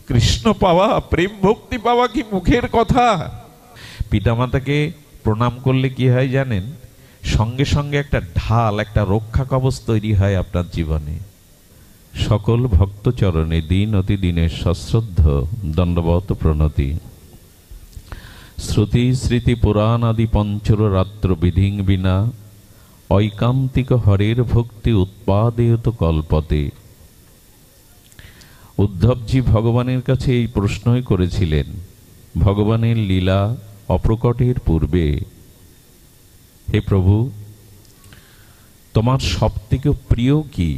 কৃষ্ণ পাওয়া, প্রেম ভক্তি পাওয়া কি মুখের কথা? পিতামাতাকে প্রণাম করলে কি হয় জানেন? সঙ্গে সঙ্গে একটা ঢাল, একটা রক্ষা কবচ তৈরি হয় আপনার জীবনে। সকল ভক্ত চরণে দিন অতি দিনের সশ্রদ্ধ দণ্ডবত প্রণতি। শ্রুতি স্মৃতি পুরাণ আদি পঞ্চর রাত্র বিধিং বিনা ঐকান্তিক হরের ভক্তি উৎপাদেয়ত কল্পতে। উদ্ধবজি ভগবানের কাছে এই প্রশ্নই করেছিলেন ভগবানের লীলা অপ্রকটের পূর্বে, হে প্রভু, তোমার সবথেকে প্রিয় কি?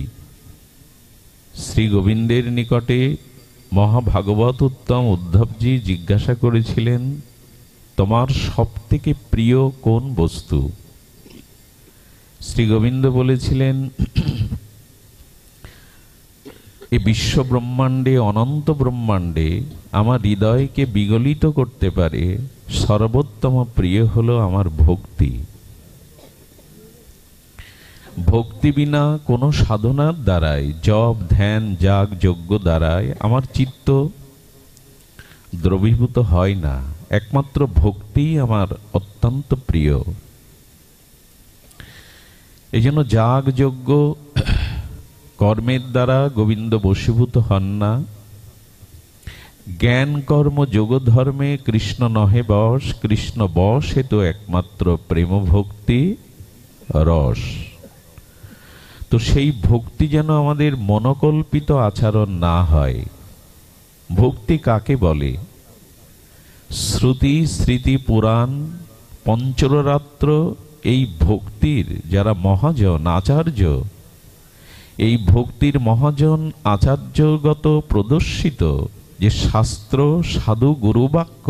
শ্রী গোবিন্দের নিকটে মহাভাগবত উত্তম উদ্ধবজি জিজ্ঞাসা করেছিলেন, তোমার সবথেকে প্রিয় কোন বস্তু? শ্রী গোবিন্দ বলেছিলেন, এই বিশ্ব ব্রহ্মাণ্ডে, অনন্ত ব্রহ্মাণ্ডে আমার হৃদয়কে বিগলিত করতে পারে সর্বোত্তম প্রিয় হলো আমার ভক্তি। ভক্তি বিনা কোনো সাধনার দ্বারাই, জপ ধ্যান যাগ যজ্ঞ দ্বারাই আমার চিত্ত দ্রবীভূত হয় না। একমাত্র ভক্তি আমার অত্যন্ত প্রিয়। এই জন্য যাগ যজ্ঞ কর্মের দ্বারা গোবিন্দ বশীভূত হন না। জ্ঞান কর্ম যোগ ধর্মে কৃষ্ণ নহে বশ, কৃষ্ণ বশ হেতু একমাত্র প্রেম ভক্তি রস। তো সেই ভক্তি যেন আমাদের মনোকল্পিত আচরণ না হয়। ভক্তি কাকে বলে? শ্রুতি স্মৃতি পুরাণ পঞ্চরাত্র এই ভক্তির যারা মহাজন আচার্য, এই ভক্তির মহাজন আচার্যগত প্রদর্শিত যে শাস্ত্র সাধু গুরুবাক্য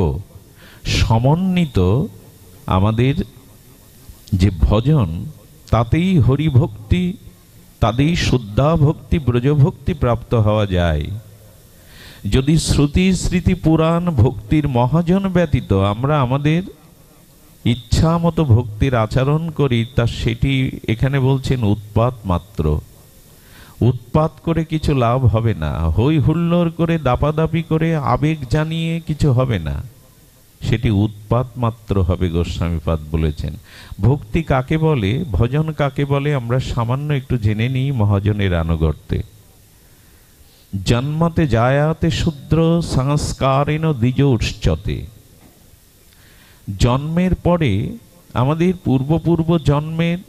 সমন্বিত আমাদের যে ভজন, তাতেই হরিভক্তি, তাতেই শুদ্ধা ভক্তি ব্রজভক্তি প্রাপ্ত হওয়া যায়। যদি শ্রুতি স্মৃতি পুরাণ ভক্তির মহাজন ব্যতীত আমরা আমাদের ইচ্ছা মতো ভক্তির আচরণ করি, তা সেটি এখানে বলছেন উৎপাত মাত্র। উৎপাত করে কিছু লাভ হবে না, হই হুল্লোড় করে দাপাদাপি করে আবেগ জানিয়ে কিছু হবে না, সেটি উৎপাত মাত্র হবে। গোস্বামীপাদ বলেছেন ভক্তি কাকে বলে, ভজন কাকে বলে আমরা সামান্য একটু জেনে নিই মহাজনের আনুগত্যে। জন্মতে জায়াতে শূদ্র সংস্কারেণ দ্বিজ উচ্চতে। জন্মের পরে আমাদের পূর্ব জন্মের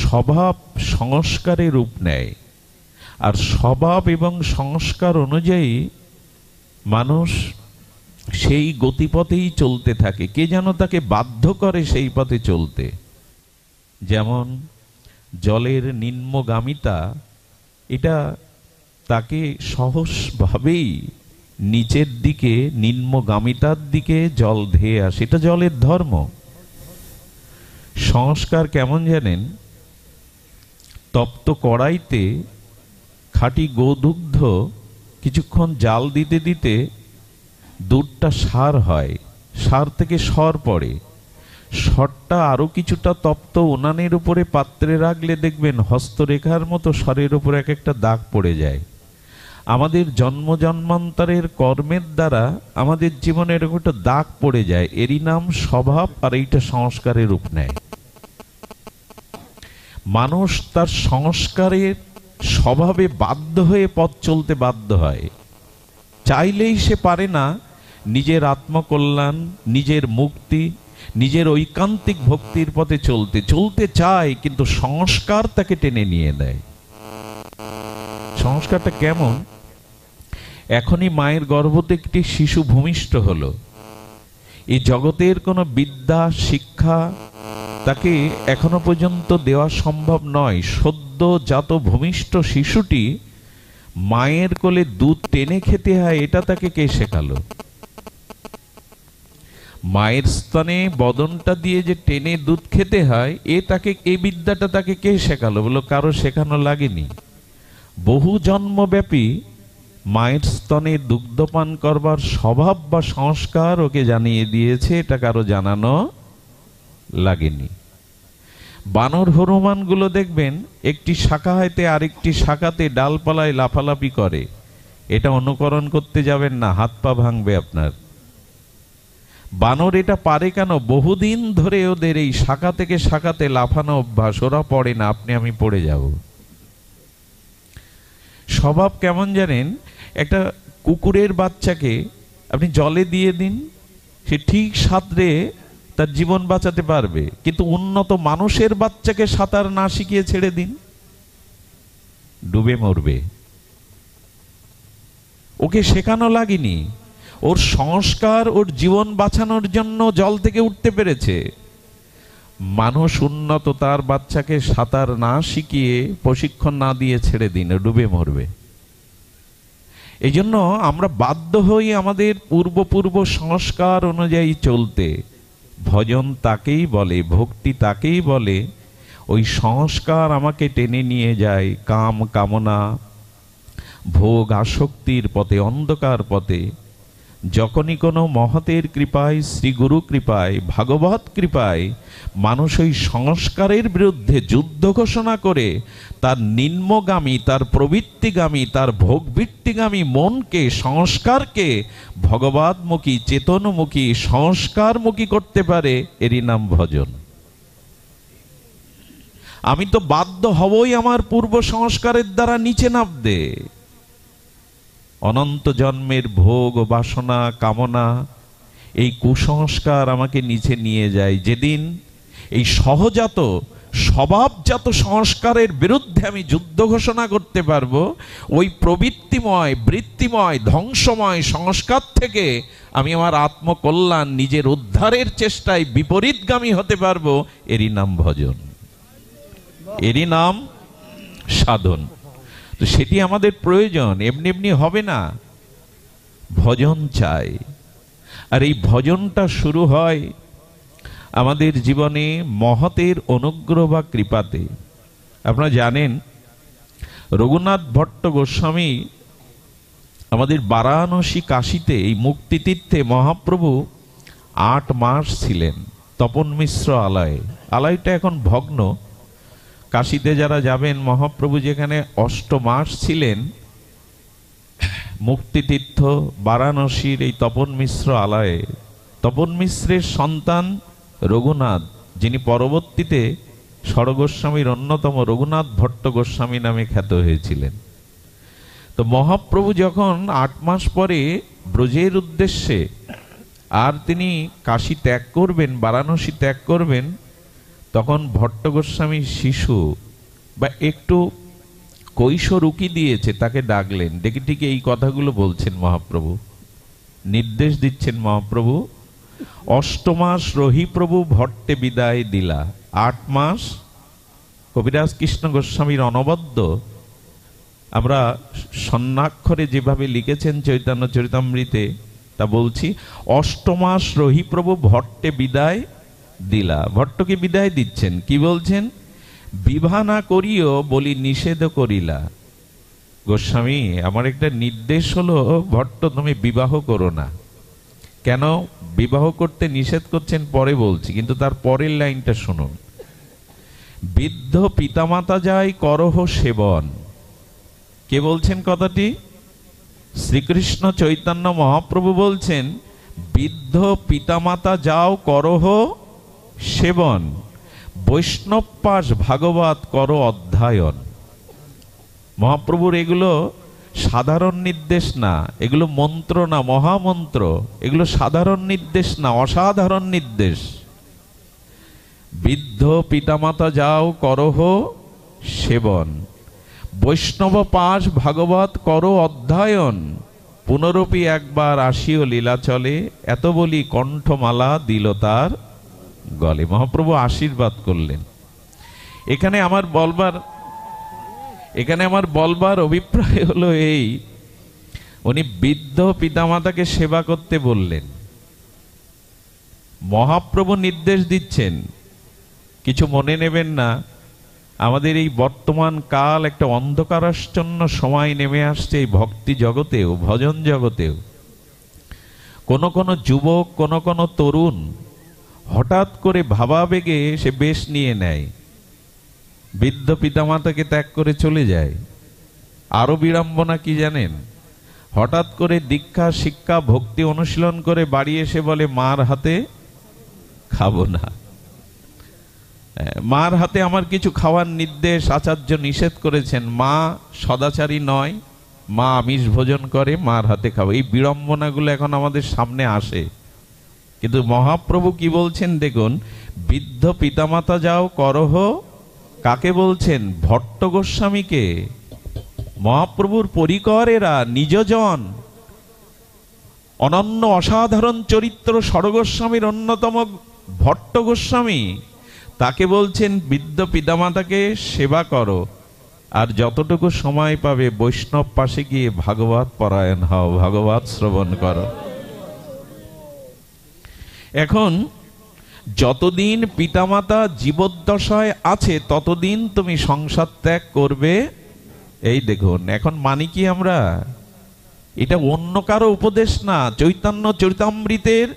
স্বভাব সংস্কারের রূপ নেয়, আর স্বভাব এবং সংস্কার অনুযায়ী মানুষ সেই গতিপথেই চলতে থাকে। কে যেন তাকে বাধ্য করে সেই পথে চলতে। যেমন জলের নিম্নগামিতা, এটা তাকে সহজভাবেই নিচের দিকে নিম্নগামিতার দিকে জল ধেয়ে আসে, এটা জলের ধর্ম। সংস্কার কেমন জানেন? তপ্ত কড়াইতে খাঁটি গোদুগ্ধ কিছুক্ষণ জাল দিতে দিতে দুধটা সার হয়, সার থেকে সর পড়ে, সরটা আরো কিছুটা তপ্ত উনানের উপরে পাত্রে রাখলে দেখবেন হস্তরেখার মতো সরের উপরে এক একটা দাগ পড়ে যায়। আমাদের জন্ম জন্মান্তরের কর্মের দ্বারা আমাদের জীবনে এরকম একটা দাগ পড়ে যায়, এরই নাম স্বভাব, আর এইটা সংস্কারের রূপ নেয়। মানুষ তার সংস্কারের স্বভাবে বাধ্য হয়ে পথ চলতে বাধ্য হয়। চাইলেই সে পারে না নিজের আত্মকল্যাণ, নিজের মুক্তি, নিজের ঐকান্তিক ভক্তির পথে চলতে চায়, কিন্তু সংস্কার তাকে টেনে নিয়ে দেয়। সংস্কারটা কেমন? এখনই মায়ের গর্ভতে একটি শিশু ভূমিষ্ঠ হলো, এই জগতের কোনো বিদ্যা শিক্ষা তাকে এখনো পর্যন্ত দেওয়া সম্ভব নয়। সদ্য জাত ভূমিষ্ঠ শিশুটি মায়ের কোলে দুধ টেনে খেতে হয়, এটা তাকে কে শেখালো? মায়ের স্তনে বদনটা দিয়ে যে টেনে দুধ খেতে হয়, এই বিদ্যাটা তাকে কে শেখালো? বলো, কারো শেখানো লাগেনি। বহু জন্মব্যাপী মায়ের স্তনে দুগ্ধপান করবার স্বভাব বা সংস্কার ওকে জানিয়ে দিয়েছে, এটা কারো জানানো লাগেনি। বানর হনুমান গুলো দেখবেন একটি শাখা হইতে আরেকটি শাখাতে ডালপালায় লাফালাফি করে, এটা অনুকরণ করতে যাবেন না, হাত পা ভাঙবে আপনার। বানর এটা পারে কেন? বহুদিন ধরে ওদের এই শাখা থেকে শাখাতে লাফানো অভ্যাস, ওরা পড়ে না, আপনি আমি পড়ে যাব। স্বভাব কেমন জানেন? একটা কুকুরের বাচ্চাকে আপনি জলে দিয়ে দিন, সে ঠিক সাঁতরে তার জীবন বাঁচাতে পারবে, কিন্তু উন্নত মানুষের বাচ্চাকে সাঁতার না শিখিয়ে ছেড়ে দিন, ডুবে মরবে। ওকে শেখানো লাগেনি, ওর সংস্কার ওর জীবন বাঁচানোর জন্য জল থেকে উঠতে পেরেছে। মানুষ উন্নত তার বাচ্চাকে সাঁতার না শিখিয়ে প্রশিক্ষণ না দিয়ে ছেড়ে দিন, ডুবে মরবে। এই জন্য আমরা বাধ্য হই আমাদের পূর্ব সংস্কার অনুযায়ী চলতে। ভজন তাকেই বলে, ভক্তি তাকেই বলে, ওই সংস্কার আমাকে টেনে নিয়ে যায় কাম কামনা ভোগ আসক্তির পথে, অন্ধকার পথে। যখনই কোনো মহতের কৃপায়, শ্রী গুরু কৃপায়, ভাগবত কৃপায় মানুষ ওই সংস্কারের বিরুদ্ধে যুদ্ধ ঘোষণা করে তার নিম্নগামী, তার প্রবৃত্তিগামী, তার ভোগবৃত্তিগামী মনকে, সংস্কারকে ভগবতমুখী, চেতনমুখী, সংস্কারমুখী করতে পারে, এরই নাম ভজন। আমি তো বাধ্য হবই আমার পূর্ব সংস্কারের দ্বারা নিচে নামতে। অনন্ত জন্মের ভোগ বাসনা কামনা, এই কুসংস্কার আমাকে নিচে নিয়ে যায়। যেদিন এই সহজাত স্বভাবজাত সংস্কারের বিরুদ্ধে আমি যুদ্ধ ঘোষণা করতে পারবো, ওই প্রবৃত্তিময়, বৃত্তিময়, ধ্বংসময় সংস্কার থেকে আমি আমার আত্মকল্যাণ, নিজের উদ্ধারের চেষ্টায় বিপরীতগামী হতে পারবো, এরই নাম ভজন, এরই নাম সাধন। তো সেটি আমাদের প্রয়োজন, এমনি এমনি হবে না, ভজন চাই। আর এই ভজনটা শুরু হয় আমাদের জীবনে মহতের অনুগ্রহ বা কৃপাতে। আপনারা জানেন রঘুনাথ ভট্ট গোস্বামী আমাদের বারাণসী কাশীতে, এই মুক্তিতীর্থে মহাপ্রভু 8 মাস ছিলেন তপন মিশ্র আলয়ে। আলয়টা এখন ভগ্ন। কাশীতে যারা যাবেন, মহাপ্রভু যেখানে 8 মাস ছিলেন, মুক্তিতীর্থ বারাণসীর এই তপন মিশ্র আলয়ে। তপন মিশ্রের সন্তান রঘুনাথ, যিনি পরবর্তীতে ষড়গোস্বামীর অন্যতম রঘুনাথ ভট্ট গোস্বামী নামে খ্যাত হয়েছিলেন। তো মহাপ্রভু যখন 8 মাস পরে ব্রজের উদ্দেশ্যে আর তিনি কাশী ত্যাগ করবেন, বারাণসী ত্যাগ করবেন, তখন ভট্ট গোস্বামী শিশু বা একটু কৈশোর উকি দিয়েছে, তাকে ডাকলেন, ডেকে ঠিক এই কথাগুলো বলছেন মহাপ্রভু, নির্দেশ দিচ্ছেন মহাপ্রভু, 8 মাস রহি প্রভু ভট্টে বিদায় দিলা। 8 মাস কবিরাজ কৃষ্ণ গোস্বামীর অনবদ্য, আমরা স্বর্ণাক্ষরে যেভাবে লিখেছেন চৈতন্য চরিতামৃতে তা বলছি, 8 মাস রহি প্রভু ভট্টে বিদায় দিলা। ভট্টকে বিদায় দিচ্ছেন, কি বলছেন? বিবাহ না করিও বলি নিষেধ করিলা। গোস্বামী, আমার একটা নির্দেশ হলো, ভট্ট তুমি বিবাহ করো না। কেন বিবাহ করতে নিষেধ করছেন পরে বলছি, কিন্তু তার পরের লাইনটা শুনুন। বৃদ্ধ পিতামাতা যায় করহ সেবন। কে বলছেন কথাটি? শ্রীকৃষ্ণ চৈতন্য মহাপ্রভু বলছেন, বৃদ্ধ পিতামাতা যাও করহ সেবন, বৈষ্ণব পাশ ভাগবত করো অধ্যয়ন। মহাপ্রভুর এগুলো সাধারণ নির্দেশ না, এগুলো মন্ত্র না, মহামন্ত্র। এগুলো সাধারণ নির্দেশ না, অসাধারণ নির্দেশ। বৃদ্ধ পিতামাতা যাও করহ সেবন, বৈষ্ণব পাশ ভাগবত করো অধ্যয়ন, পুনরপি একবার আসিও লীলাচলে, এত বলি কণ্ঠমালা দিল তার গলে। মহাপ্রভু আশীর্বাদ করলেন। এখানে আমার বলবার অভিপ্রায় হলো এই, উনি বৃদ্ধ পিতামাতাকে সেবা করতে বললেন। মহাপ্রভু নির্দেশ দিচ্ছেন, কিছু মনে নেবেন না, আমাদের এই বর্তমান কাল একটা অন্ধকারাচ্ছন্ন সময় নেমে আসছে এই ভক্তি জগতেও, ভজন জগতেও। কোন কোন যুবক, কোন কোন তরুণ হঠাৎ করে ভাবাবেগে সে বেশ নিয়ে নেয়, বৃদ্ধ পিতামাতাকে ত্যাগ করে চলে যায়। আরো বিড়ম্বনা কি জানেন? হঠাৎ করে দীক্ষা শিক্ষা ভক্তি অনুশীলন করে বাড়ি এসে বলে মার হাতে খাবো না, মার হাতে আমার কিছু খাওয়ার নির্দেশ, আচার্য নিষেধ করেছেন, মা সদাচারী নয়, মা আমিষ ভোজন করে, মার হাতে খাবো। এই বিড়ম্বনাগুলো এখন আমাদের সামনে আসে, কিন্তু মহাপ্রভু কি বলছেন দেখুন, বৃদ্ধ পিতামাতা যাও করহ, কাকে বলছেন? ভট্ট গোস্বামীকে। মহাপ্রভুর পরিকরেরা, নিজজন, অনন্য অসাধারণ চরিত্র সরগোস্বামীর অন্যতম ভট্ট গোস্বামী, তাকে বলছেন বৃদ্ধ পিতামাতাকে সেবা করো, আর যতটুকু সময় পাবে বৈষ্ণব পাশে গিয়ে ভাগবত পরায়ণ হও, ভাগবত শ্রবণ করো। এখন যতদিন পিতামাতা জীবদ্দশায় আছে ততদিন তুমি সংসার ত্যাগ করবে। এই দেখুন, এখন মানি কি আমরা? এটা অন্য কারো উপদেশ না, চৈতন্য চরিতামৃতের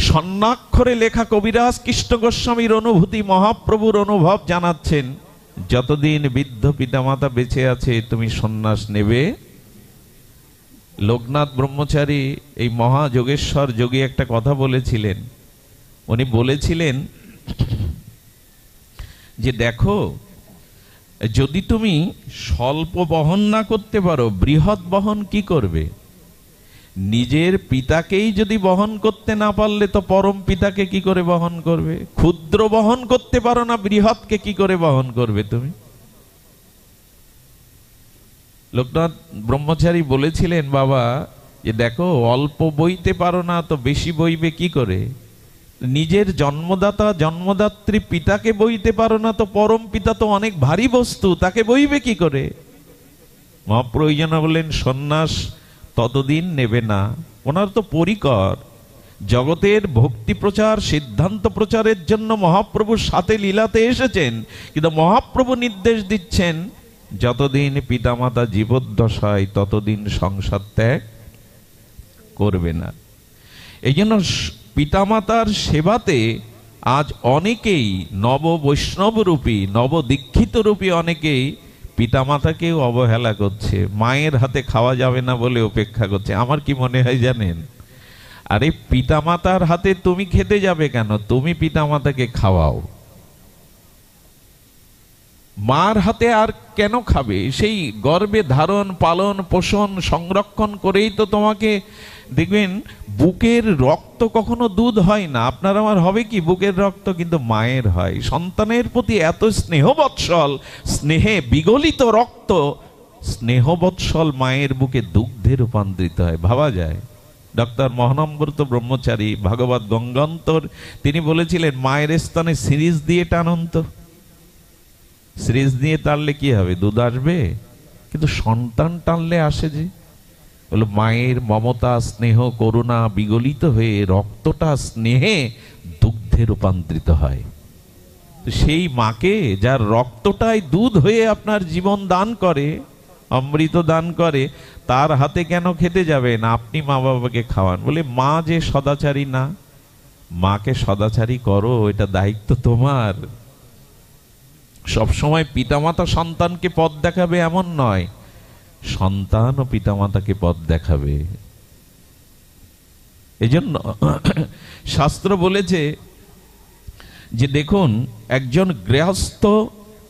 স্বর্ণাক্ষরে লেখা কবিরাজ কৃষ্ণ গোস্বামীর অনুভূতি, মহাপ্রভুর অনুভব জানাচ্ছেন। যতদিন বৃদ্ধ পিতামাতা বেঁচে আছে তুমি সন্ন্যাস নেবে। লোকনাথ ব্রহ্মচারী, এই মহাযোগেশ্বর যোগী, একটা কথা বলেছিলেন। উনি বলেছিলেন যে দেখো, যদি তুমি স্বল্প বহন না করতে পারো, বৃহৎ বহন কি করবে? নিজের পিতাকেই যদি বহন করতে না পারলে তো পরম পিতাকে কি করে বহন করবে? ক্ষুদ্র বহন করতে পারো না, বৃহৎকে কি করে বহন করবে তুমি? লোকনাথ ব্রহ্মচারী বলেছিলেন, বাবা যে দেখো, অল্প বইতে পারো না তো বেশি বইবে কি করে? নিজের জন্মদাতা জন্মদাত্রী পিতাকে বইতে পারো না তো পরম পিতা তো অনেক ভারী বস্তু, তাকে বইবে কি করে? মহাপ্রয়োজন বললেন সন্ন্যাস ততদিন নেবে না। ওনার তো পরিকর জগতের ভক্তি প্রচার, সিদ্ধান্ত প্রচারের জন্য মহাপ্রভুর সাথে লীলাতে এসেছেন, কিন্তু মহাপ্রভু নির্দেশ দিচ্ছেন যতদিন পিতামাতা জীবদ্দশায় ততদিন সংসার ত্যাগ করবে না। এই জন্য পিতামাতার সেবাতে আজ অনেকেই নব বৈষ্ণব রূপী, নব দীক্ষিত রূপী অনেকেই পিতামাতাকেও অবহেলা করছে, মায়ের হাতে খাওয়া যাবে না বলে অপেক্ষা করছে। আমার কি মনে হয় জানেন? আরে পিতামাতার হাতে তুমি খেতে যাবে কেন? তুমি পিতামাতাকে খাওয়াও। মার হাতে আর কেন খাবে? সেই গর্ভে ধারণ পালন পোষণ সংরক্ষণ করেই তো তোমাকে, দেখবেন বুকের রক্ত কখনো দুধ হয় না, আপনার আমার হবে কি বুকের রক্ত, কিন্তু মায়ের হয়। সন্তানের প্রতি এত স্নেহ বৎসল, স্নেহে বিগলিত রক্ত, স্নেহ বৎসল মায়ের বুকে দুগ্ধে রূপান্তরিত হয়, ভাবা যায়? ডক্টর মহানম্রত ব্রহ্মচারী ভাগবত গঙ্গান্তর তিনি বলেছিলেন, মায়ের স্থানে সিরিজ দিয়ে টানন্ত। সিরিজ দিয়ে টানলে কি হবে? দুধ আসবে, কিন্তু সন্তান টানলে আসে যে, বলো মায়ের মমতা স্নেহ করুণা বিগলিত হয়ে রক্তটা স্নেহে দুগ্ধে রূপান্তরিত হয়। তো সেই মাকে, যার রক্তটাই দুধ হয়ে আপনার জীবন দান করে, অমৃত দান করে, তার হাতে কেন খেতে যাবেন? আপনি মা বাবাকে খাওয়ান। বলে মা যে সদাচারী না, মাকে সদাচারী করো, এটা দায়িত্ব তোমার। সবসময় পিতামাতা সন্তানকে পথ দেখাবে এমন নয়, সন্তান ও পিতামাতাকে পথ দেখাবে। এজন্য শাস্ত্র বলেছে যে দেখুন, একজন গৃহস্থ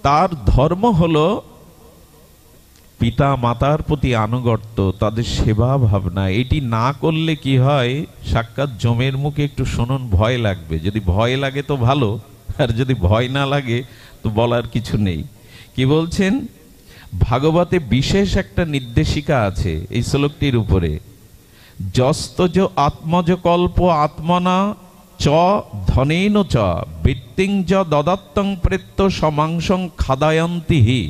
তার ধর্ম হলো পিতা মাতার প্রতি আনুগত্য, তাদের সেবা ভাবনা। এটি না করলে কি হয়? সাক্ষাৎ জমের মুখে একটু শুনুন, ভয় লাগবে। যদি ভয় লাগে তো ভালো, আর যদি ভয় না লাগে তো বলার কিছু নেই। কি বলছেন? ভাগবতে বিশেষ একটা নির্দেশিকা আছে এই শ্লোকটির উপরে, যস্তজ আত্মজ কল্প আত্মনা চ ধনেন চ বৃত্তিং চ দদাত্তং প্রেত্য সমাংসং খাদায়ন্তি হি।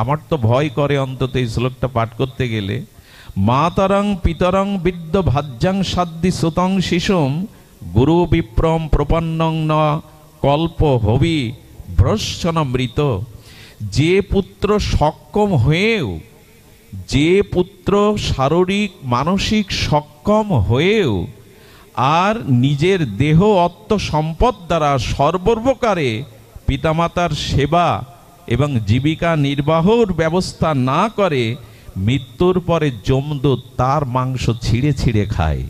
আমার তো ভয় করে অন্তত এই শ্লোকটা পাঠ করতে গেলে। মাতরং পিতরং বিদ্য ভাজ্যাং সাদ্দি সুতং শিশুম গুরু বিপ্রম প্রপন্নং ন কল্প হবি ভ্রশ্বনমৃত। যে পুত্র সক্ষম হয়েও, যে পুত্র শারীরিক মানসিক সক্ষম হয়েও আর নিজের দেহ অর্থ সম্পদ দ্বারা সর্বপ্রকারে পিতামাতার সেবা এবং জীবিকা নির্বাহর ব্যবস্থা না করে, মৃত্যুর পরে যমদূত তার মাংস ছিঁড়ে ছিঁড়ে খায়।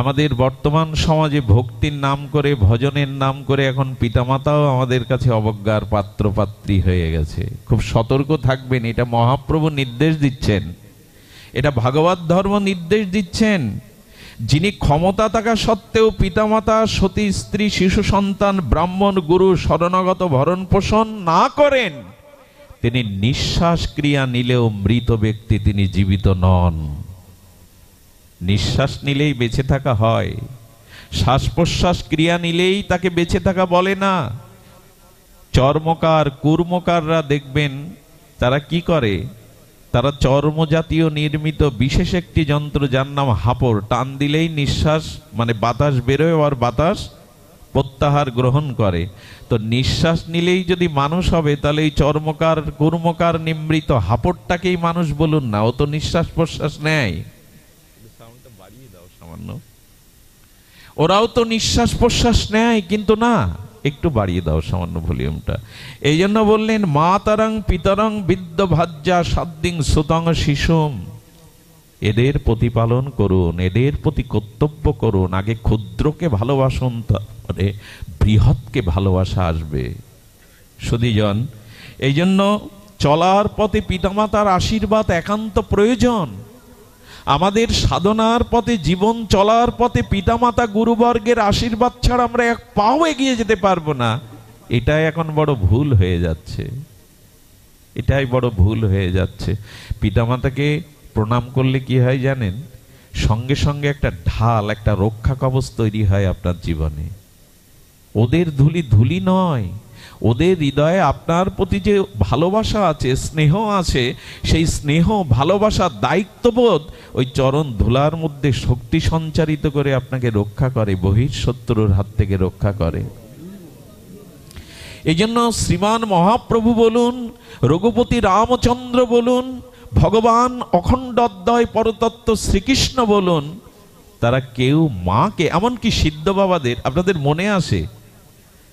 আমাদের বর্তমান সমাজে ভক্তির নাম করে, ভজনের নাম করে এখন পিতামাতাও আমাদের কাছে অবজ্ঞার পাত্র পাত্রী হয়ে গেছে। খুব সতর্ক থাকবেন, এটা মহাপ্রভু নির্দেশ দিচ্ছেন, এটা ভাগবত ধর্ম নির্দেশ দিচ্ছেন। যিনি ক্ষমতা থাকা সত্ত্বেও পিতামাতা, সতী স্ত্রী, শিশু সন্তান, ব্রাহ্মণ, গুরু শরণাগত ভরণ পোষণ না করেন, তিনি নিঃশ্বাস ক্রিয়া নিলেও মৃত ব্যক্তি, তিনি জীবিত নন। নিঃশ্বাস নিলেই বেঁচে থাকা হয়, শ্বাস প্রশ্বাস ক্রিয়া নিলেই তাকে বেঁচে থাকা বলে না। চর্মকার, কুর্মকাররা দেখবেন তারা কি করে, তারা চর্ম জাতীয় নির্মিত বিশেষ একটি যন্ত্র, যার নাম হাঁপড়, টান দিলেই নিঃশ্বাস মানে বাতাস বেরোয় আর বাতাস প্রত্যাহার গ্রহণ করে। তো নিঃশ্বাস নিলেই যদি মানুষ হবে, তাহলে এই চর্মকার কুর্মকার নিমৃত হাঁপড়টাকেই মানুষ বলুন না, ও তো নিঃশ্বাস প্রশ্বাস নেয়। ওরাও তো নিঃশ্বাস প্রশ্বাস নেয়, কিন্তু না, একটু বাড়িয়ে দাও সামান্য ভলিউমটা। এই জন্য বললেন মাতারং পিতরং বিদ্য ভাজ্যা সাদ্দিং সুতং শিশুম, এদের প্রতিপালন করুন, এদের প্রতি কর্তব্য করুন। আগে ক্ষুদ্রকে ভালোবাসুন, তারপরে বৃহৎকে ভালোবাসা আসবে। সুধীজন, এই জন্য চলার পথে পিতামাতার আশীর্বাদ একান্ত প্রয়োজন। আমাদের সাধনার পথে, জীবন চলার পথে পিতামাতা গুরুবর্গের আশীর্বাদ ছাড়া আমরা এক পাও এগিয়ে যেতে পারবো না। এটাই এখন বড় ভুল হয়ে যাচ্ছে, এটাই বড় ভুল হয়ে যাচ্ছে। পিতামাতাকে প্রণাম করলে কি হয় জানেন? সঙ্গে সঙ্গে একটা ঢাল, একটা রক্ষা কবচ তৈরি হয় আপনার জীবনে। ওদের ধুলি ধুলি নয়, ওদের হৃদয়ে আপনার প্রতি যে ভালোবাসা আছে, স্নেহ আছে, সেই স্নেহ, ভালোবাসা, দায়িত্ববোধ ওই চরণ ধুলার মধ্যে শক্তি সঞ্চারিত করে আপনাকে রক্ষা করে, বহিঃশত্রুর হাত থেকে রক্ষা করে। এই জন্য শ্রীমান মহাপ্রভু বলুন, রঘুপতি রামচন্দ্র বলুন, ভগবান অখণ্ড অদ্বয় পরতত্ত্ব শ্রীকৃষ্ণ বলুন, তারা কেউ মাকে, এমনকি সিদ্ধ বাবাদের, আপনাদের মনে আসে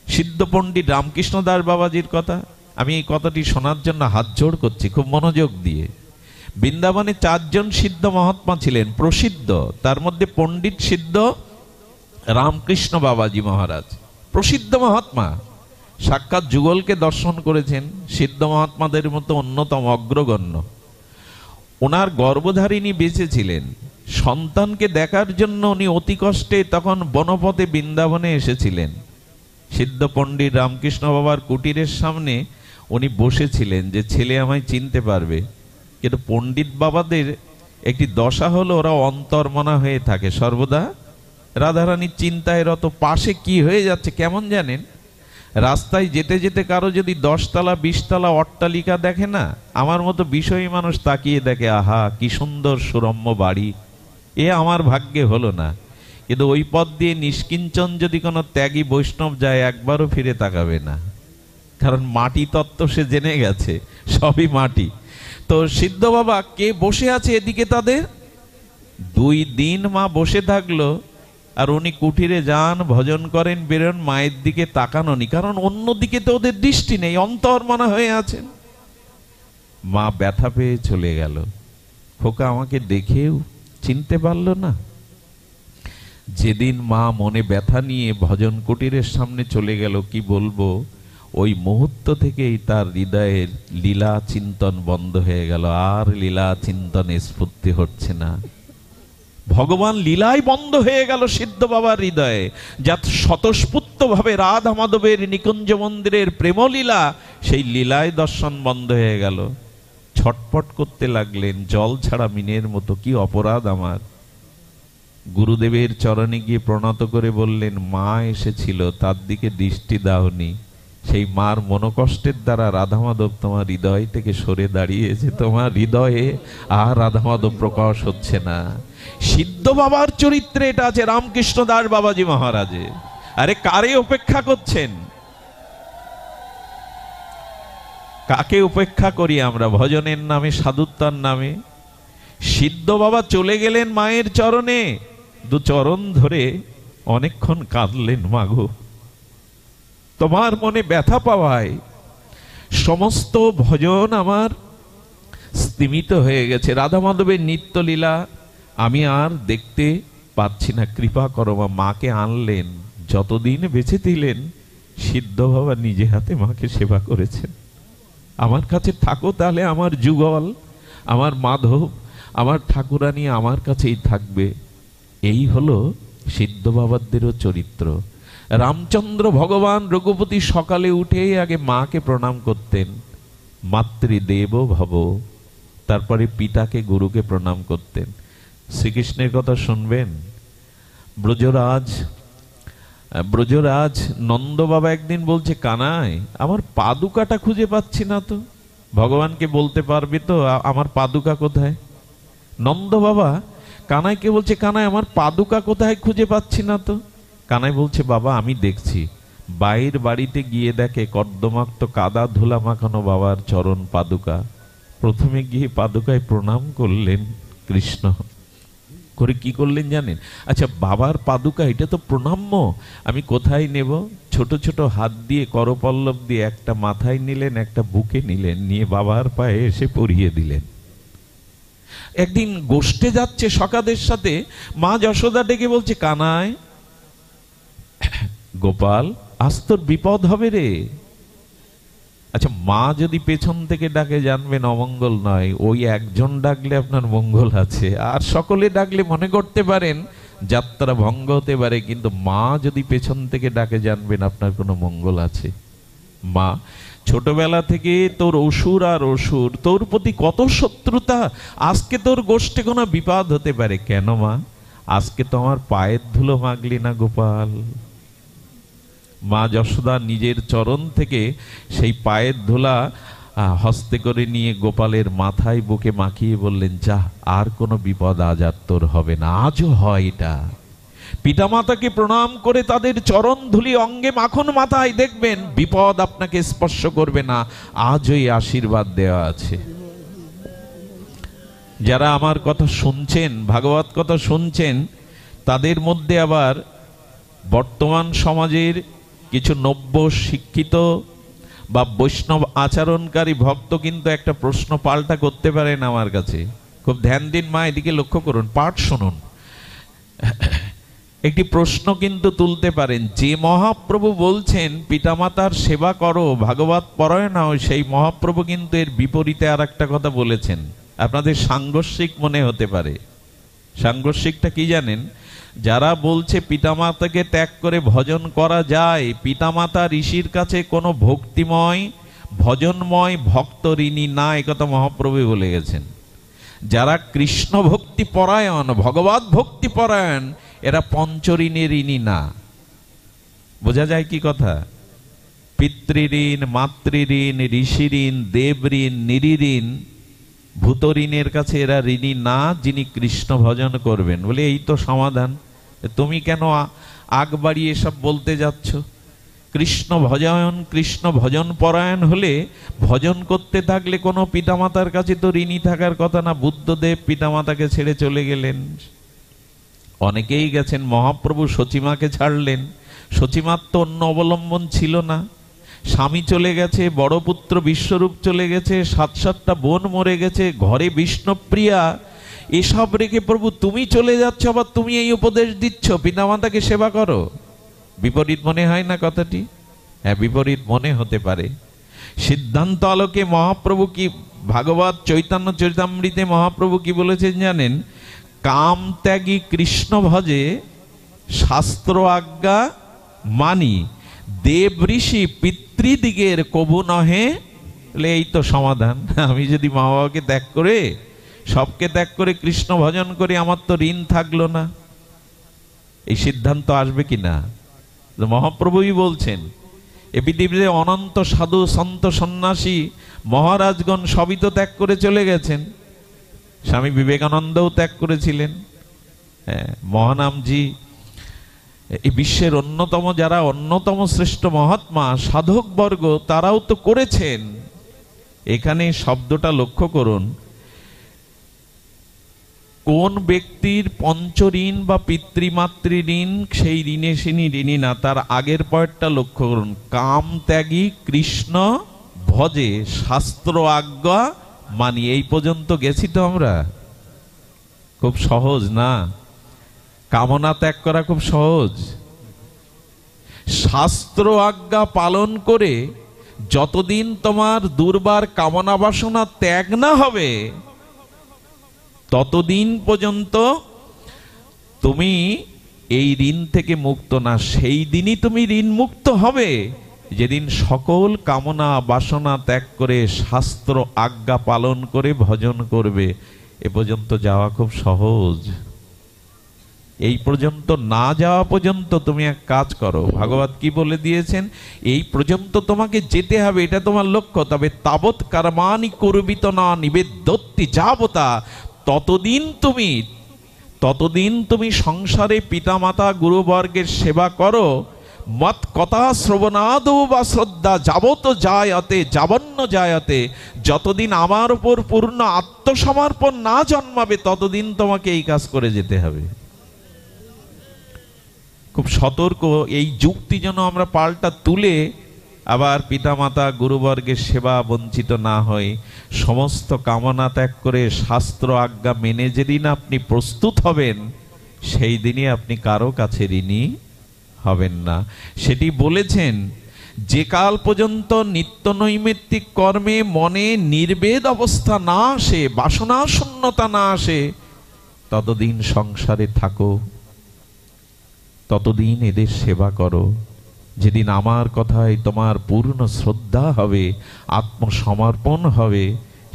সিদ্ধ পণ্ডিত রামকৃষ্ণ দাস বাবাজির কথা? আমি এই কথাটি শোনার জন্য হাত জোড় করছি, খুব মনোযোগ দিয়ে। বৃন্দাবনে 4 জন সিদ্ধ মহাত্মা ছিলেন প্রসিদ্ধ, তার মধ্যে পণ্ডিত সিদ্ধ রামকৃষ্ণ বাবাজি মহারাজ প্রসিদ্ধ মহাত্মা, সাক্ষাৎ যুগলকে দর্শন করেছেন, সিদ্ধ মহাত্মাদের মতো অন্যতম অগ্রগণ্য। ওনার গর্ভধারিণী বেঁচে ছিলেন, সন্তানকে দেখার জন্য উনি অতি কষ্টে তখন বনপথে বৃন্দাবনে এসেছিলেন। সিদ্ধ পণ্ডিত রামকৃষ্ণ বাবার কুটিরের সামনে উনি বসেছিলেন যে ছেলে আমায় চিনতে পারবে। কিন্তু পণ্ডিত বাবাদের একটি দশা হলো, ওরা অন্তর্মনা হয়ে থাকে সর্বদা, রাধারানীর চিন্তায় রত। পাশে কি হয়ে যাচ্ছে কেমন জানেন? রাস্তায় যেতে যেতে কারো যদি 10 তলা 20 তলা অট্টালিকা দেখে না, আমার মতো বিষয়ী মানুষ তাকিয়ে দেখে, আহা কি সুন্দর সুরম্য বাড়ি, এ আমার ভাগ্যে হলো না। কিন্তু ওই পথ দিয়ে নিষ্কিঞ্চন যদি কোনো ত্যাগী বৈষ্ণব যায়, একবারও ফিরে তাকাবে না, কারণ মাটি তত্ত্ব সে জেনে গেছে, সবই মাটি। তো সিদ্ধ বাবা কে বসে আছে এদিকে, তাদের 2 দিন মা বসে থাকলো, আর উনি কুঠিরে যান, ভজন করেন, বেরোন, মায়ের দিকে তাকানো নি, কারণ অন্যদিকে তো ওদের দৃষ্টি নেই, অন্তর্মনা হয়ে আছেন। মা ব্যথা পেয়ে চলে গেল, খোকা আমাকে দেখেও চিনতে পারলো না। যেদিন মা মনে ব্যথা নিয়ে ভজন কুটিরের সামনে চলে গেল, কি বলবো, ওই মুহূর্ত থেকেই তার হৃদয়ের লীলা চিন্তন বন্ধ হয়ে গেল, আর লীলা চিন্তনে স্ফূর্তি হচ্ছে না। ভগবান লীলাই বন্ধ হয়ে গেল সিদ্ধ বাবার হৃদয়ে, যা স্বতঃস্ফূর্ত ভাবে রাধা মাধবের নিকুঞ্জ মন্দিরের প্রেমলীলা, সেই লীলায় দর্শন বন্ধ হয়ে গেল। ছটপট করতে লাগলেন, জল ছাড়া মিনের মতো, কি অপরাধ আমার। গুরুদেবের চরণে গিয়ে প্রণত করে বললেন, মা এসেছিল, তার দিকে দৃষ্টি দাওনি, সেই মার মনোকষ্টের দ্বারা রাধা মাধব তোমার হৃদয় থেকে সরে দাঁড়িয়েছে, তোমার হৃদয়ে আর রাধা মাধব প্রকাশ হচ্ছে না। সিদ্ধ বাবার চরিত্রে এটা আছে, রামকৃষ্ণ দাস বাবাজি মহারাজে। আরে কারে অপেক্ষা করছেন? কাকে উপেক্ষা করি আমরা ভজনের নামে, সাধুত্বার নামে? সিদ্ধ বাবা চলে গেলেন মায়ের চরণে, 2 চরণ ধরে অনেকক্ষণ কাঁদলেন, মাগো তোমার মনে ব্যথা পাওয়ায় সমস্ত ভজন আমার স্তিমিত হয়ে গেছে, রাধা মাধবের নিত্যলীলা আমি আর দেখতে পাচ্ছি না, কৃপা করো মা। মাকে আনলেন, যতদিন বেঁচে দিলেন সিদ্ধ বাবা নিজে হাতে মাকে সেবা করেছেন। আমার কাছে থাকো তাহলে আমার যুগল, আমার মাধব, আমার ঠাকুরানী আমার কাছেই থাকবে। এই হলো সিদ্ধ বাবাদেরও চরিত্র। রামচন্দ্র ভগবান রঘুপতি সকালে উঠেই আগে মাকে প্রণাম করতেন, মাতৃদেব ভব, তারপরে পিতাকে গুরুকে প্রণাম করতেন। শ্রীকৃষ্ণের কথা শুনবেন, ব্রজরাজ নন্দ বাবা একদিন বলছে, কানাই আমার পাদুকাটা খুঁজে পাচ্ছি না তো। ভগবানকে বলতে পারবে তো আমার পাদুকা কোথায়? নন্দ বাবা কানাইকে বলছে, কানাই আমার পাদুকা কোথায়, খুঁজে পাচ্ছি না তো। কানাই বলছে, বাবা আমি দেখছি। বাইর বাড়িতে গিয়ে দেখে কর্দমাক্ত কাদা ধুলা মাখানো বাবার চরণ পাদুকা। প্রথমে গিয়ে পাদুকায় প্রণাম করলেন কৃষ্ণ, করে কি করলেন জানেন? আচ্ছা বাবার পাদুকা এটা তো প্রণাম্য, আমি কোথায় নেব? ছোট ছোট হাত দিয়ে করপল্লব দিয়ে একটা মাথায় নিলেন, একটা বুকে নিলেন, নিয়ে বাবার পায়ে এসে পরিয়ে দিলেন। একদিন গোষ্ঠে যাচ্ছে সখাদের সাথে, মা যশোদা ডেকে বলছে, কানাই গোপাল আজ তোর বিপদ হবে রে। আচ্ছা মা যদি পেছন থেকে ডাকে জানবেন অমঙ্গল নয়, ওই একজন ডাকলে আপনার মঙ্গল আছে, আর সকলে ডাকলে মনে করতে পারেন যাত্রা ভঙ্গ হতে পারে, কিন্তু মা যদি পেছন থেকে ডাকে জানবেন আপনার কোনো মঙ্গল আছে। মা ছোটবেলা থেকে তোর অসুর আর অসুর, তোর প্রতি কত শত্রুতা, আজকে তোর গোষ্ঠে কোনো বিপদ হতে পারে। কেন মা? আজকে তো আমার পায়ের ধুলো মাগলি না গোপাল। মা যশোদা নিজের চরণ থেকে সেই পায়ের ধুলা হস্তে করে নিয়ে গোপালের মাথায় বুকে মাখিয়ে বললেন, যা আর কোনো বিপদ আজ আর তোর হবে না। আজও হয় এটা। পিতামাতাকে প্রণাম করে তাদের চরণ ধুলি অঙ্গে মাখন মাথায়, দেখবেন বিপদ আপনাকে স্পর্শ করবে না। আজও এই আশীর্বাদ দেওয়া আছে। যারা আমার কথা শুনছেন, ভাগবত কথা শুনছেন, তাদের মধ্যে আবার বর্তমান সমাজের কিছু নব্য শিক্ষিত বা বৈষ্ণব আচরণকারী ভক্ত কিন্তু একটা প্রশ্ন পাল্টা করতে পারেন আমার কাছে। খুব ধ্যান দিন মা, এদিকে লক্ষ্য করুন, পাঠ শুনুন। একটি প্রশ্ন কিন্তু তুলতে পারেন, যে মহাপ্রভু বলছেন পিতামাতার সেবা করো, ভাগবত পরায়ণ হও, সেই মহাপ্রভু কিন্তু এর বিপরীতে আর একটা কথা বলেছেন। আপনাদের সাংঘর্ষিক মনে হতে পারে। সাংঘর্ষিকটা কি জানেন? যারা বলছে পিতামাতাকে ত্যাগ করে ভজন করা যায়, পিতামাতা ঋষির কাছে কোনো ভক্তিময় ভজনময় ভক্ত ঋণী না, একথা মহাপ্রভু বলে গেছেন। যারা কৃষ্ণ ভক্তি পরায়ণ, ভগবত ভক্তি পরায়ণ, এরা পঞ্চঋণের ঋণী না। বোঝা যায় কি কথা? পিতৃঋণ, মাতৃঋণ, ঋষি ঋণ, দেব ঋণ, নিরীঋণ, ভূত ঋণের কাছে এরা ঋণী না, যিনি কৃষ্ণ ভজন করবেন। বলে এই তো সমাধান, তুমি কেন আগ বাড়িয়ে এসব বলতে যাচ্ছ? কৃষ্ণ ভজন পরায়ণ হলে, ভজন করতে থাকলে কোনো পিতামাতার কাছে তো ঋণী থাকার কথা না। বুদ্ধদেব পিতামাতাকে ছেড়ে চলে গেলেন, অনেকেই গেছেন। মহাপ্রভু সচিমাকে ছাড়লেন, সচিমার তো অন্য অবলম্বন ছিল না। স্বামী চলে গেছে, বড় পুত্র বিশ্বরূপ চলে গেছে, 7-7টা বোন মরে গেছে, ঘরে বিষ্ণুপ্রিয়া, এসব রেখে প্রভু তুমি চলে যাচ্ছ, আবার তুমি এই উপদেশ দিচ্ছ পিতামাতাকে সেবা করো। বিপরীত মনে হয় না কথাটি? হ্যাঁ, বিপরীত মনে হতে পারে। সিদ্ধান্ত আলোকে মহাপ্রভু কি, ভাগবত চৈতন্য চরিতামৃতে মহাপ্রভু কি বলেছেন জানেন? কাম ত্যাগী কৃষ্ণ ভজে, শাস্ত্র আজ্ঞা মানি, দেব ঋষি পিতৃদিগের কবু নহে। এই তো সমাধান। আমি যদি মা বাবাকে ত্যাগ করে, সবকে ত্যাগ করে কৃষ্ণ ভজন করি, আমার তো ঋণ থাকলো না। এই সিদ্ধান্ত আসবে কিনা? মহাপ্রভুই বলছেন, এ পৃথিবীতে অনন্ত সাধু সন্ত সন্ন্যাসী মহারাজগণ সবই তো ত্যাগ করে চলে গেছেন। স্বামী বিবেকানন্দও ত্যাগ করেছিলেন। মহানামজি, এই বিশ্বের যারা অন্যতম শ্রেষ্ঠ মহাত্মা সাধক বর্গ, তারাও তো করেছেন। এখানে শব্দটা লক্ষ্য করুন, কোন ব্যক্তির পঞ্চঋণ বা পিতৃমাতৃ ঋণ, সেই ঋণে তিনি ঋণী না। তার আগের পয়েন্টটা লক্ষ্য করুন, কাম ত্যাগী কৃষ্ণ ভজে শাস্ত্র আজ্ঞা মানি। এই পর্যন্ত গেছি তো আমরা। খুব সহজ না? কামনা ত্যাগ করা খুব সহজ। শাস্ত্র আজ্ঞা পালন করে যতদিন তোমার দুর্বার কামনা বাসনা ত্যাগ না হবে, ততদিন পর্যন্ত তুমি এই ঋণ থেকে মুক্ত না। সেই দিনই তুমি ঋণ মুক্ত হবে যেদিন সকল কামনা বাসনা ত্যাগ করে শাস্ত্র আজ্ঞা পালন করে ভজন করবে। এ পর্যন্ত যাওয়া খুব সহজ। এই পর্যন্ত না যাওয়া পর্যন্ত তুমি এক কাজ করো, ভাগবত কি বলে দিয়েছেন, এই পর্যন্ত তোমাকে যেতে হবে, এটা তোমার লক্ষ্য। তবে তাবৎ কর্মাণি কুর্বিত না নিবেদ্যতি যাবতা, ততদিন তুমি সংসারে পিতামাতা গুরুবর্গের সেবা করো। মত কথা শ্রবণাদৌ বা শ্রদ্ধা যাবত জায়তে যাবন্ন জায়তে, যতদিন আমার উপর পূর্ণ আত্মসমর্পণ না জন্মাবে ততদিন তোমাকে এই কাজ করে যেতে হবে। খুব সতর্ক। এই যুক্তি যেন আমরা পাল্টা তুলে আবার পিতামাতা গুরুবর্গের সেবা বঞ্চিত না হয়। সমস্ত কামনা ত্যাগ করে শাস্ত্র আজ্ঞা মেনে যেদিন আপনি প্রস্তুত হবেন, সেই দিনই আপনি কারো কাছে ঋণী হবেন না। সেটি বলেছেন, যে কাল পর্যন্ত নিত্য নৈমিত্তিক কর্মে মনে নির্বেদ অবস্থা না আসে, বাসনা শূন্যতা না আসে, ততদিন সংসারে থাকো, ততদিন এদের সেবা করো। যেদিন আমার কথায় তোমার পূর্ণ শ্রদ্ধা হবে, আত্মসমর্পণ হবে,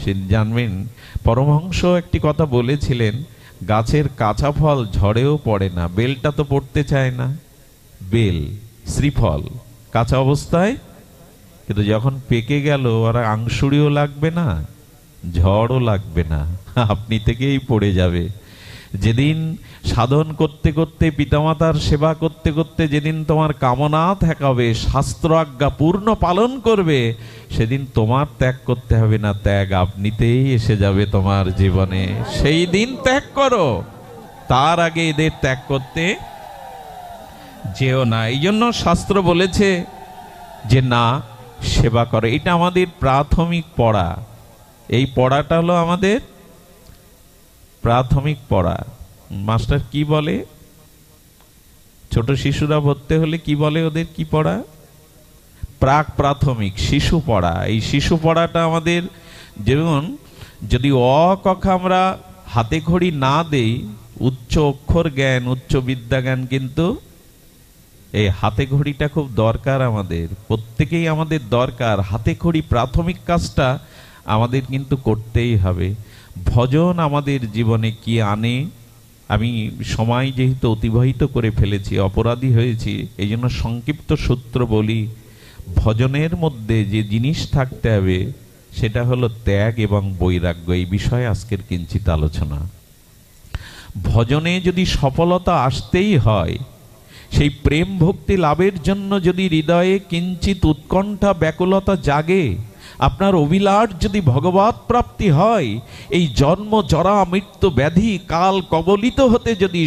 সেদিন জানবেন। পরমহংস একটি কথা বলেছিলেন, গাছের কাঁচা ফল ঝড়েও পড়ে না। বেলটা তো পড়তে চায় না, বেল শ্রীফল কাঁচা অবস্থায়, কিন্তু যখন পেকে গেল আর আংশুড়িও লাগবে না, ঝড়ও লাগবে না, আপনি থেকেই পড়ে যাবে। যেদিন সাধন করতে করতে পিতামাতার সেবা করতে করতে যেদিন তোমার কামনা থাকবে, শাস্ত্র আজ্ঞা পূর্ণ পালন করবে, সেদিন তোমার ত্যাগ করতে হবে না, ত্যাগ আপনিতেই এসে যাবে তোমার জীবনে। সেই দিন ত্যাগ করো, তার আগে এদের ত্যাগ করতে যেও না। এই জন্য শাস্ত্র বলেছে যে না, সেবা করো। এটা আমাদের প্রাথমিক পড়া। এই পড়াটা হলো আমাদের প্রাথমিক পড়া। মাস্টার কি বলে, ছোট শিশুরা ভর্তি হলে কি বলে, ওদের কি পড়া? প্রাক প্রাথমিক শিশু পড়া। এই শিশু পড়াটা আমাদের, যেমন যদি অ ক খ আমরা হাতে খড়ি না দেই, উচ্চ অক্ষর জ্ঞান, উচ্চ বিদ্যা জ্ঞান কিন্তু এই হাতে ঘড়িটা খুব দরকার। আমাদের প্রত্যেকেই আমাদের দরকার হাতে খড়ি। প্রাথমিক কাজটা আমাদের কিন্তু করতেই হবে। ভজন আমাদের জীবনে কি আনে, আমি সময় যেহেতু অতিবাহিত করে ফেলেছি, অপরাধী হয়েছি, এই জন্য সংক্ষিপ্ত সূত্র বলি। ভজনের মধ্যে যে জিনিস থাকতে হবে সেটা হলো ত্যাগ এবং বৈরাগ্য। এই বিষয়ে আজকের কিঞ্চিত আলোচনা। ভজনে যদি সফলতা আসতেই হয়, সেই প্রেম ভক্তি লাভের জন্য যদি হৃদয়ে কিঞ্চিত উৎকণ্ঠা ব্যাকুলতা জাগে, আপনার অভিলাষ যদি ভগবৎ প্রাপ্তি হয়, এই জন্ম জরা মৃত্যু ব্যাধি কাল কবলিত হতে যদি,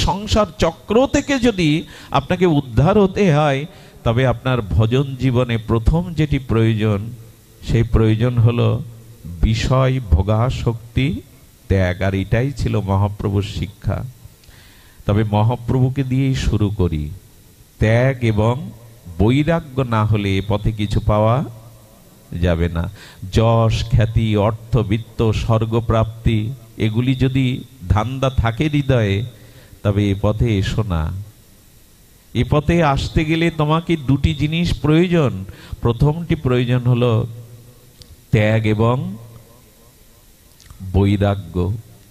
সংসার চক্র থেকে যদি আপনাকে উদ্ধার হতে হয়, তবে আপনার ভজন জীবনে প্রথম যেটি প্রয়োজন, সেই প্রয়োজন হলো বিষয় ভোগাসক্তি ত্যাগ। আর এটাই ছিল মহাপ্রভুর শিক্ষা। তবে মহাপ্রভুকে দিয়েই শুরু করি। ত্যাগ এবং বৈরাগ্য না হলে এ পথে কিছু পাওয়া যাবে না। যশ খ্যাতি অর্থ বিত্ত স্বর্গপ্রাপ্তি এগুলি যদি ধান্দা থাকে হৃদয়ে, তবে এ পথে এসো না। এ পথে আসতে গেলে তোমাকে দুটি জিনিস প্রয়োজন। প্রথমটি প্রয়োজন হলো ত্যাগ এবং বৈরাগ্য।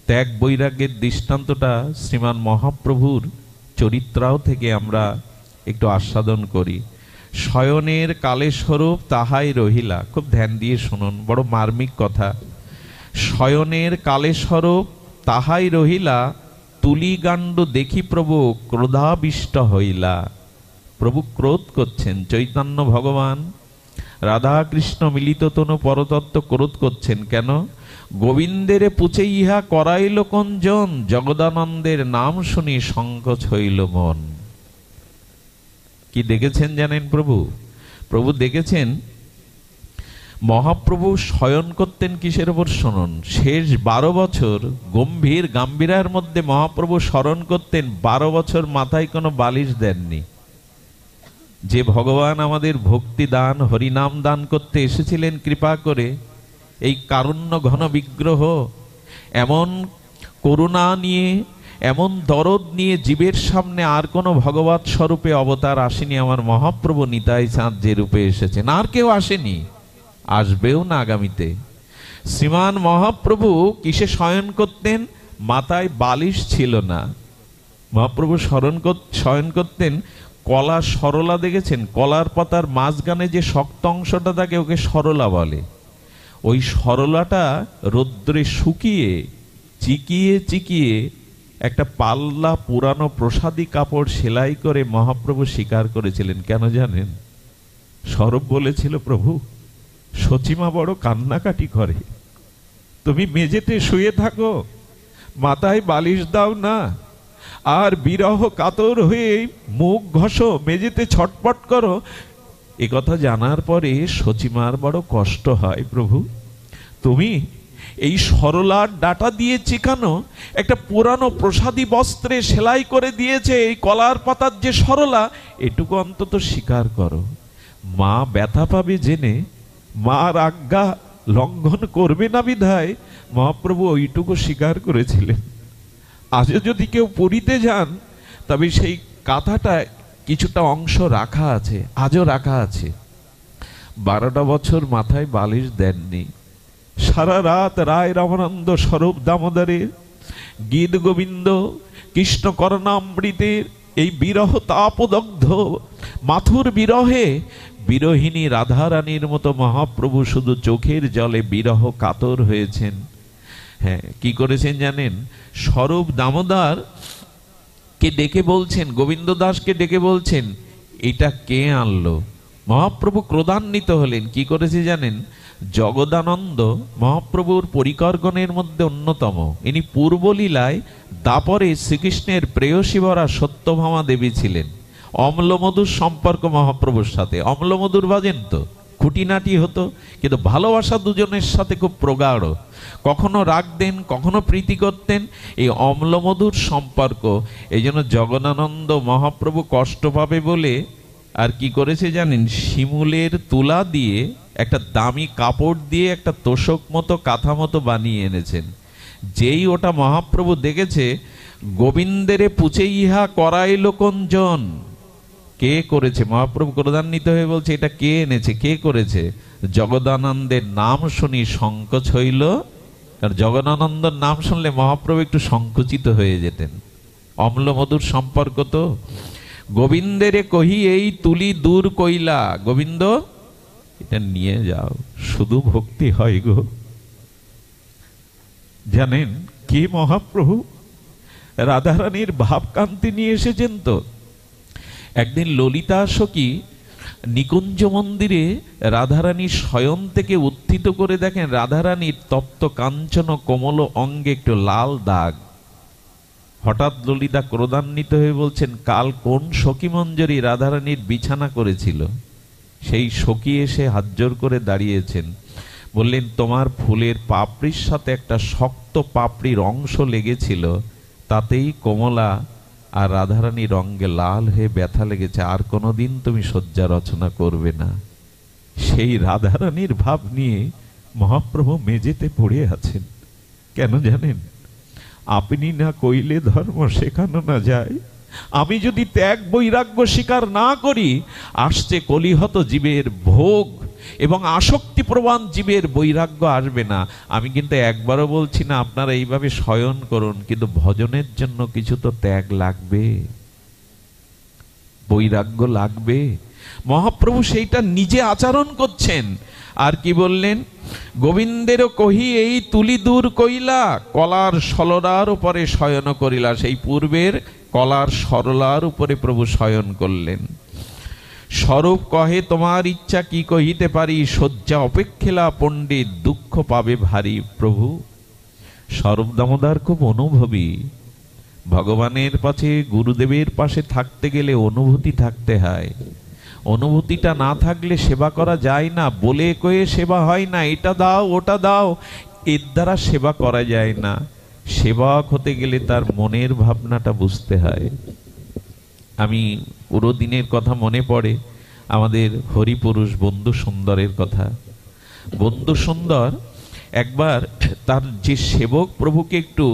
ত্যাগ বৈরাগ্যের দৃষ্টান্তটা শ্রীমান মহাপ্রভুর চরিত্রাও থেকে আমরা একটু আস্বাদন করি। শয়নের কালে স্বরূপ তাহাই রহিলা। খুব ধ্যান দিয়ে শুনুন, বড় মার্মিক কথা। শয়নের কালে স্বরূপ তাহাই রহিলা, তুলিগাণ্ড দেখি প্রভু ক্রোধাবিষ্ট হইলা। প্রভু ক্রোধ করছেন, চৈতন্য ভগবান রাধা কৃষ্ণ মিলিত তনু পরতত্ত্ব ক্রোধ করছেন। কেন? গোবিন্দের পুছে ইহা করাইল কঞ্জন, জগদানন্দের নাম শুনি সংকোচ হইল মন। কি দেখেছেন জানেন প্রভু? প্রভু দেখেছেন মহাপ্রভু শয়ন করতেন কিসের ওপর শুনুন। শেষ 12 বছর গম্ভীর গাম্ভীর্যের মধ্যে মহাপ্রভু স্মরণ করতেন, 12 বছর মাথায় কোনো বালিশ দেননি। যে ভগবান আমাদের ভক্তি দান হরিনাম দান করতে এসেছিলেন কৃপা করে, এই কারুণ্য ঘন বিগ্রহ এমন করুণা নিয়ে, এমন দরদ নিয়ে জীবের সামনে আর কোনো ভগবৎ স্বরূপে অবতার আসেনি। আমার মহাপ্রভু নিতাই চাঁদ যে রূপে এসেছেন, আর কেউ আসেনি, আসবেও না আগামীতে। শ্রীমান মহাপ্রভু কিসে শয়ন করতেন? মাথায় বালিশ ছিল না। মহাপ্রভু শয়ন করতেন কলা সরলা, দেখেছেন? কলার পাতার মাঝখানে যে শক্ত অংশটা থাকে ওকে সরলা বলে। ওই সরলাটা রৌদ্রে শুকিয়ে চিকিয়ে চিকিয়ে একটা পাল্লা পুরানো প্রসাদী কাপড় সেলাই করে মহাপ্রভু স্বীকার করেছিলেন। কেন জানেন? সরব বলেছিল, প্রভু সচিমা বড় কান্নাকাটি করে, তুমি মেঝেতে শুয়ে থাকো, মাথায় বালিশ দাও না, আর বিরহ কাতর হয়ে মুখ ঘষো, মেঝেতে ছটপট করো। এ কথা জানার পরে সচিমার বড় কষ্ট হয়, প্রভু তুমি এই সরলার ডাটা দিয়ে চিকানো একটা পুরানো প্রসাদী বস্ত্রে সেলাই করে দিয়েছে এই কলার পাতার যে সরলা, এটুকু অন্তত স্বীকার করো। মা ব্যথা পাবে জেনে মার আজ্ঞা লঙ্ঘন করবে না বিধায় মহাপ্রভু ওইটুকু স্বীকার করেছিলেন। আজও যদি কেউ পুরীতে যান তবে সেই কাঁথাটা কিছুটা অংশ রাখা আছে, আজও রাখা আছে। 12টা বছর মাথায় বালিশ দেননি। সারা রাত রায় রামানন্দ স্বরূপ দামোদরের গীত গোবিন্দ কৃষ্ণ করণামৃতের এই বিরহ তাপদগ্ধ মাথুর বিরহে বিরহিনী রাধারানীর মতো মহাপ্রভু শুধু চোখের জলে বিরহ কাতর হয়েছেন। হ্যাঁ, কি করেছেন জানেন? স্বরূপ দামোদর কে ডেকে বলছেন, গোবিন্দ দাসকে ডেকে বলছেন, এটা কে আনলো? মহাপ্রভু ক্রোধান্বিত হলেন। কি করেছে জানেন? জগদানন্দ মহাপ্রভুর পরিকরগণের মধ্যে অন্যতম। ইনি পূর্বলীলায় দাপরে শ্রীকৃষ্ণের প্রেয়সীবরা সত্যভামা দেবী ছিলেন। অম্লমধুর সম্পর্ক মহাপ্রভুর সাথে। অম্লমধুর বাজেন তো, খুঁটিনাটি হতো, কিন্তু ভালোবাসা দুজনের সাথে খুব প্রগাঢ়। কখনো রাখতেন, কখনো প্রীতি করতেন, এই অম্লমধুর সম্পর্ক। এই জন্য জগদানন্দ মহাপ্রভু কষ্ট পাবে বলে আর কি করেছে জানেন? শিমুলের তুলা দিয়ে একটা দামি কাপড় দিয়ে একটা তোষক মতো কাঁথা মতো বানিয়ে এনেছেন। যেই ওটা মহাপ্রভু দেখেছে, গোবিন্দেরে পুছে ইহা করাইল কোনজন? কে করেছে? মহাপ্রভু ক্রোধান্বিত হয়ে বলছে, এটা কে এনেছে, কে করেছে? জগদানন্দের নাম শুনি সংকোচ হইল। কারণ জগদানন্দের নাম শুনলে মহাপ্রভু একটু সংকুচিত হয়ে যেতেন। অম্লমধুর সম্পর্ক তো। গোবিন্দেরে কহি এই তুলি দূর কইলা, গোবিন্দ এটা নিয়ে যাও, শুধু ভক্তি হয় গো। জানেন কি মহাপ্রভু রাধারানীর ভাবকান্তি নিয়ে এসেছেন তো। একদিন ললিতা সখী নিকুঞ্জ মন্দিরে রাধারানীর শয়ন থেকে উত্থিত করে দেখেন রাধারানীর তপ্ত কাঞ্চন কোমল অঙ্গে একটু লাল দাগ। হঠাৎ ললিতা ক্রোধান্বিত হয়ে বলছেন, কাল কোন সখী মঞ্জরি রাধারানীর বিছানা করেছিল? সেই সখী এসে হাত জোর করে দাঁড়িয়েছেন, বললেন, তোমার ফুলের পাপড়ির সাথে একটা শক্ত পাপড়ির অংশ লেগেছিল, তাতেই কমলা আর রাধারানীর অঙ্গে লাল হয়ে ব্যথা লেগেছে, আর কোনোদিন তুমি শয্যা রচনা করবে না। সেই রাধারানীর ভাব নিয়ে মহাপ্রভু মেঝেতে পড়ে আছেন। কেন জানেন? আপনি না কইলে ধর্ম শেখানো না যায়। আমি যদি ত্যাগ বৈরাগ্য স্বীকার না করি, আসছে কলিহত জীবের ভোগ এবং আসক্তি প্রবণ জীবের বৈরাগ্য আসবে না। আমি কিন্তু একবারও বলছি না আপনারা এইভাবে শয়ন করুন, কিন্তু ভজনের জন্য কিছু তো ত্যাগ লাগবে, বৈরাগ্য লাগবে। মহাপ্রভু সেইটা নিজে আচরণ করছেন। আর কি বললেন? গোবিন্দেরও কহি এই তুলি দূর কইলা, কলার সরলার উপরে শয়ন করিলা। সেই পূর্বের কলার সরলার উপরে প্রভু শয়ন করলেন। স্বরূপ কহে, তোমার ইচ্ছা কি কহিতে পারি, শয্যা অপেক্ষিলা পণ্ডিত দুঃখ পাবে ভারী। প্রভু স্বরূপ দামোদর খুব অনুভবী। ভগবানের পাশে, গুরুদেবের পাশে থাকতে গেলে অনুভূতি থাকতে হয়। অনুভূতিটা না থাকলে সেবা করা যায় না, বলে কয়ে সেবা হয় না, এটা দাও ওটা দাও, এর দ্বারা সেবা করা যায় না। সেবক হতে গেলে তার মনের ভাবনাটা বুঝতে হয়। আমি পুরো দিনের কথা মনে পড়ে, আমাদের হরিপুরুষ বন্ধু সুন্দরের কথা। বন্ধু সুন্দর একবার তার যে সেবক প্রভুকে একটু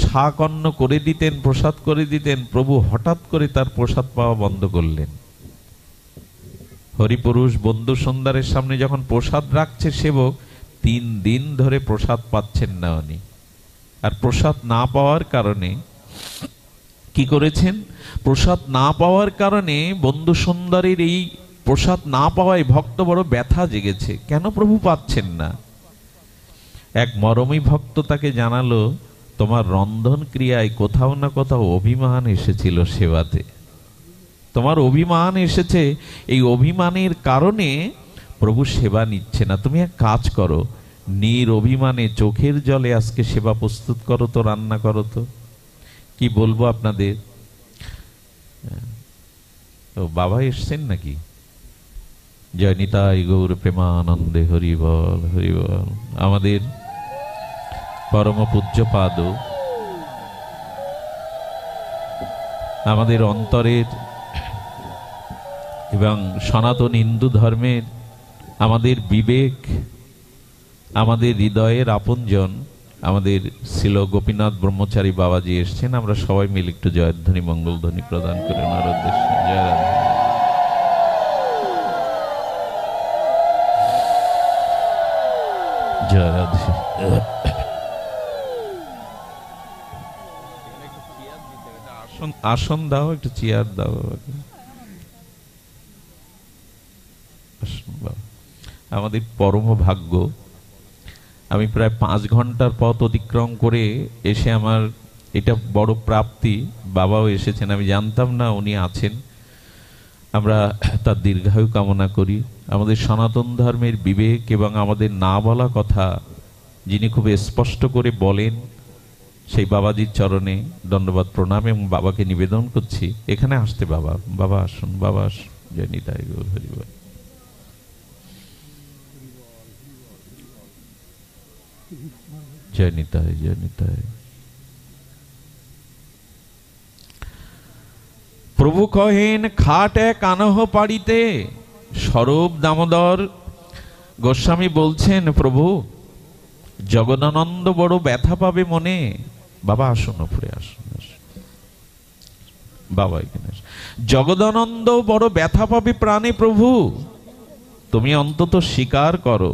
শাক অন্ন করে দিতেন, প্রসাদ করে দিতেন, প্রভু হঠাৎ করে তার প্রসাদ পাওয়া বন্ধ করলেন। হরিপুরুষ বন্ধু সুন্দরের সামনে যখন প্রসাদ রাখছে সেবক, 3 দিন ধরে প্রসাদ পাচ্ছেন না উনি। আর প্রসাদ না পাওয়ার কারণে কি করেছেন, প্রসাদ না পাওয়ার কারণে বন্ধু সুন্দরের এই প্রসাদ না পাওয়ায় ভক্ত বড় ব্যথা জেগেছে, কেন প্রভু পাচ্ছেন না। এক মরমী ভক্ত তাকে জানালো, তোমার রন্ধন ক্রিয়ায় কোথাও না কোথাও অভিমান এসেছিল সেবাতে, তোমার অভিমান এসেছে, এই অভিমানের কারণে প্রভু সেবা নিচ্ছে না। তুমি এক কাজ করো, নিরভিমানে চোখের জলে আজকে সেবা প্রস্তুত করো তো, রান্না করো তো। কি বলবো আপনাদের, তো বাবা এসছেন নাকি? জয় নিতাই গৌর প্রেমানন্দে, হরি বল হরি বল। আমাদের পরম পূজ্যপাদ, আমাদের অন্তরের এবং সনাতন হিন্দু ধর্মের আমাদের বিবেক, আমাদের হৃদয়ের আপনজন, আমাদের শ্রীল গোপীনাথ ব্রহ্মচারী বাবাজি এসছেন। আমরা সবাই মিলে একটু জয়ধ্বনি মঙ্গলধ্বনি প্রদান করে ওনার উদ্দেশ্যে। জয় রাধে। জয় রাধে। আসন দাও, একটু চেয়ার দাও। আমাদের পরম ভাগ্য, আমি প্রায় 5 ঘন্টার পথ অতিক্রম করে এসে, আমার এটা বড় প্রাপ্তি। বাবাও এসেছেন, আমি জানতাম না উনি আছেন। আমরা তার দীর্ঘায়ু কামনা করি। আমাদের সনাতন ধর্মের বিবেক এবং আমাদের না বলা কথা যিনি খুব স্পষ্ট করে বলেন, সেই বাবাজির চরণে দণ্ডবাদ প্রণাম এবং বাবাকে নিবেদন করছি এখানে আসতে। বাবা, বাবা আসুন, বাবা আসুন। জয় নিতাই গৌর হরি বল। জয় নিতাই, জয় নিতাই। প্রভু কহেন, খাট এক আনহ পাড়িতে। স্বরূপ দামোদর গোস্বামী বলছেন, প্রভু জগদানন্দ বড় ব্যথা পাবে মনে। বাবা আসুন, উপরে আসুন, বাবা এখানে। জগদানন্দ বড় ব্যথা পাবে প্রাণে প্রভু, তুমি অন্তত স্বীকার করো।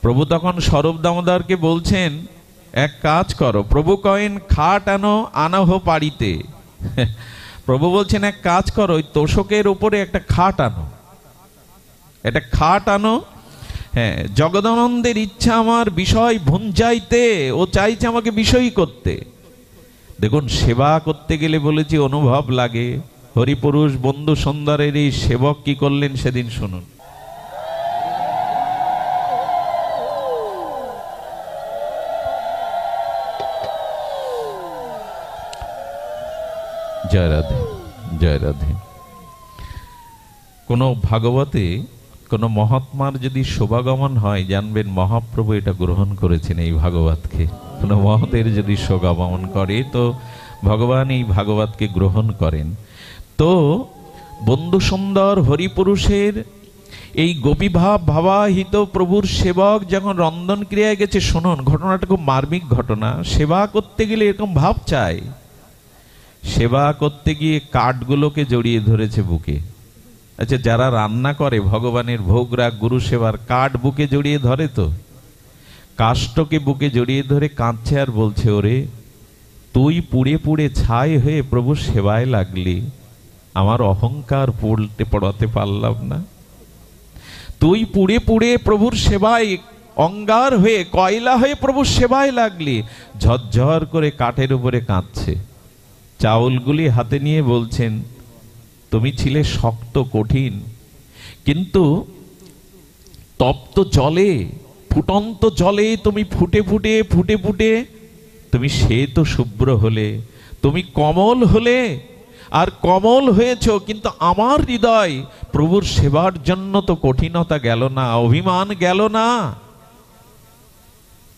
প্রভু তখন স্বরূপ দামোদরকে বলছেন, এক কাজ করো। প্রভু কহেন, খাট আনহ পাড়িতে। প্রভু বলছেন, এক কাজ করো, ওই তোষকের উপরে একটা খাট আনো, একটা খাট আনো। হ্যাঁ, জগদানন্দের ইচ্ছা আমার বিষয় ভুঞ্জাইতে, ও চাইছে আমাকে বিষয়ী করতে। দেখুন, সেবা করতে গেলে বলেছি অনুভব লাগে। হরিপুরুষ বন্ধু সুন্দরের এই সেবক কি করলেন সেদিন শুনুন। জয় রাধে, জয় রাধে। কোন ভাগবতে কোন মহাত্মার যদি শোভাগমন হয়, জানবেন মহাপ্রভু এটা গ্রহণ করেছেন এই ভাগবতকে। কোন মহতের যদি শোভাগমন করে তো ভগবান এই ভাগবতকে গ্রহণ করেন। তো বন্ধু সুন্দর হরিপুরুষের এই গোপীভাব ভাবাহিত প্রভুর সেবক যখন রন্ধন ক্রিয়ায় গেছে, শুনুন ঘটনাটা খুব মার্মিক ঘটনা। সেবা করতে গেলে এরকম ভাব চাই। সেবা করতে গিয়ে কাঠগুলোকে জড়িয়ে ধরেছে বুকে। আচ্ছা, যারা রান্না করে ভগবানের ভোগ রাগ গুরু সেবার, কাঠ বুকে জড়িয়ে ধরে তো? কাষ্ঠকে বুকে জড়িয়ে ধরে কাঁদছে আর বলছে, ওরে তুই পুড়ে পুড়ে ছাই হয়ে প্রভু সেবায় লাগলি, আমার অহংকার পড়াতে পারলাম না। তুই পুড়ে পুড়ে প্রভুর সেবায় অঙ্গার হয়ে, কয়লা হয়ে প্রভুর সেবায় লাগলি। ঝরঝর করে কাঠের উপরে কাঁদছে। চাউলগুলি হাতে নিয়ে বলছেন, তুমি ছিলে শক্ত কঠিন, কিন্তু তপ্ত জলে, ফুটন্ত জলে তুমি ফুটে ফুটে ফুটে ফুটে তুমি শ্বেত শুভ্র হলে, তুমি কমল হলে। আর কমল হয়েছ, কিন্তু আমার হৃদয় প্রভুর সেবার জন্য তো কঠিনতা গেল না, অভিমান গেল না।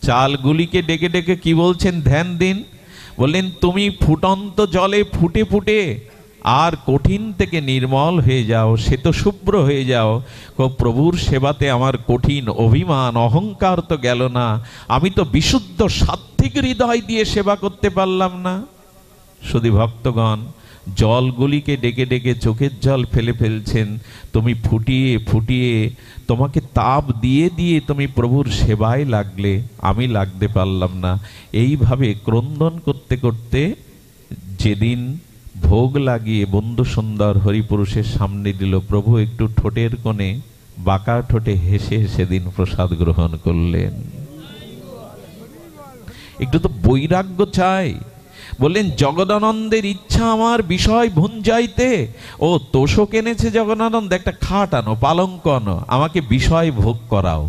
চালগুলিকে ডেকে ডেকে কি বলছেন ধ্যান দিন, বললেন তুমি ফুটন্ত জলে ফুটে ফুটে আর কঠিন থেকে নির্মল হয়ে যাও, শ্বেত শুভ্র হয়ে যাও। প্রভুর সেবাতে আমার কঠিন অভিমান অহংকার তো গেল না, আমি তো বিশুদ্ধ সাত্ত্বিক হৃদয় দিয়ে সেবা করতে পারলাম না। শুধু ভক্তগণ জলগুলিকে ডেকে ডেকে চোখের জল ফেলে ফেলছেন, তুমি ফুটিয়ে ফুটিয়ে তোমাকে তাপ দিয়ে দিয়ে তুমি প্রভুর সেবায় লাগলে, আমি লাগতে পারলাম না। এইভাবে ক্রন্দন করতে করতে যেদিন ভোগ লাগিয়ে বন্ধু সুন্দর হরিপুরুষের সামনে দিল, প্রভু একটু ঠোঁটের কোণে বাঁকা ঠোঁটে হেসে সেদিন প্রসাদ গ্রহণ করলেন। একটু তো বৈরাগ্য চাই। বললেন জগদানন্দের ইচ্ছা আমার বিষয় ভুঞ্জাইতে। ও তোষক এনেছে জগদানন্দ, একটা খাট আনো, পালঙ্ক আনো, আমাকে বিষয় ভোগ করাও।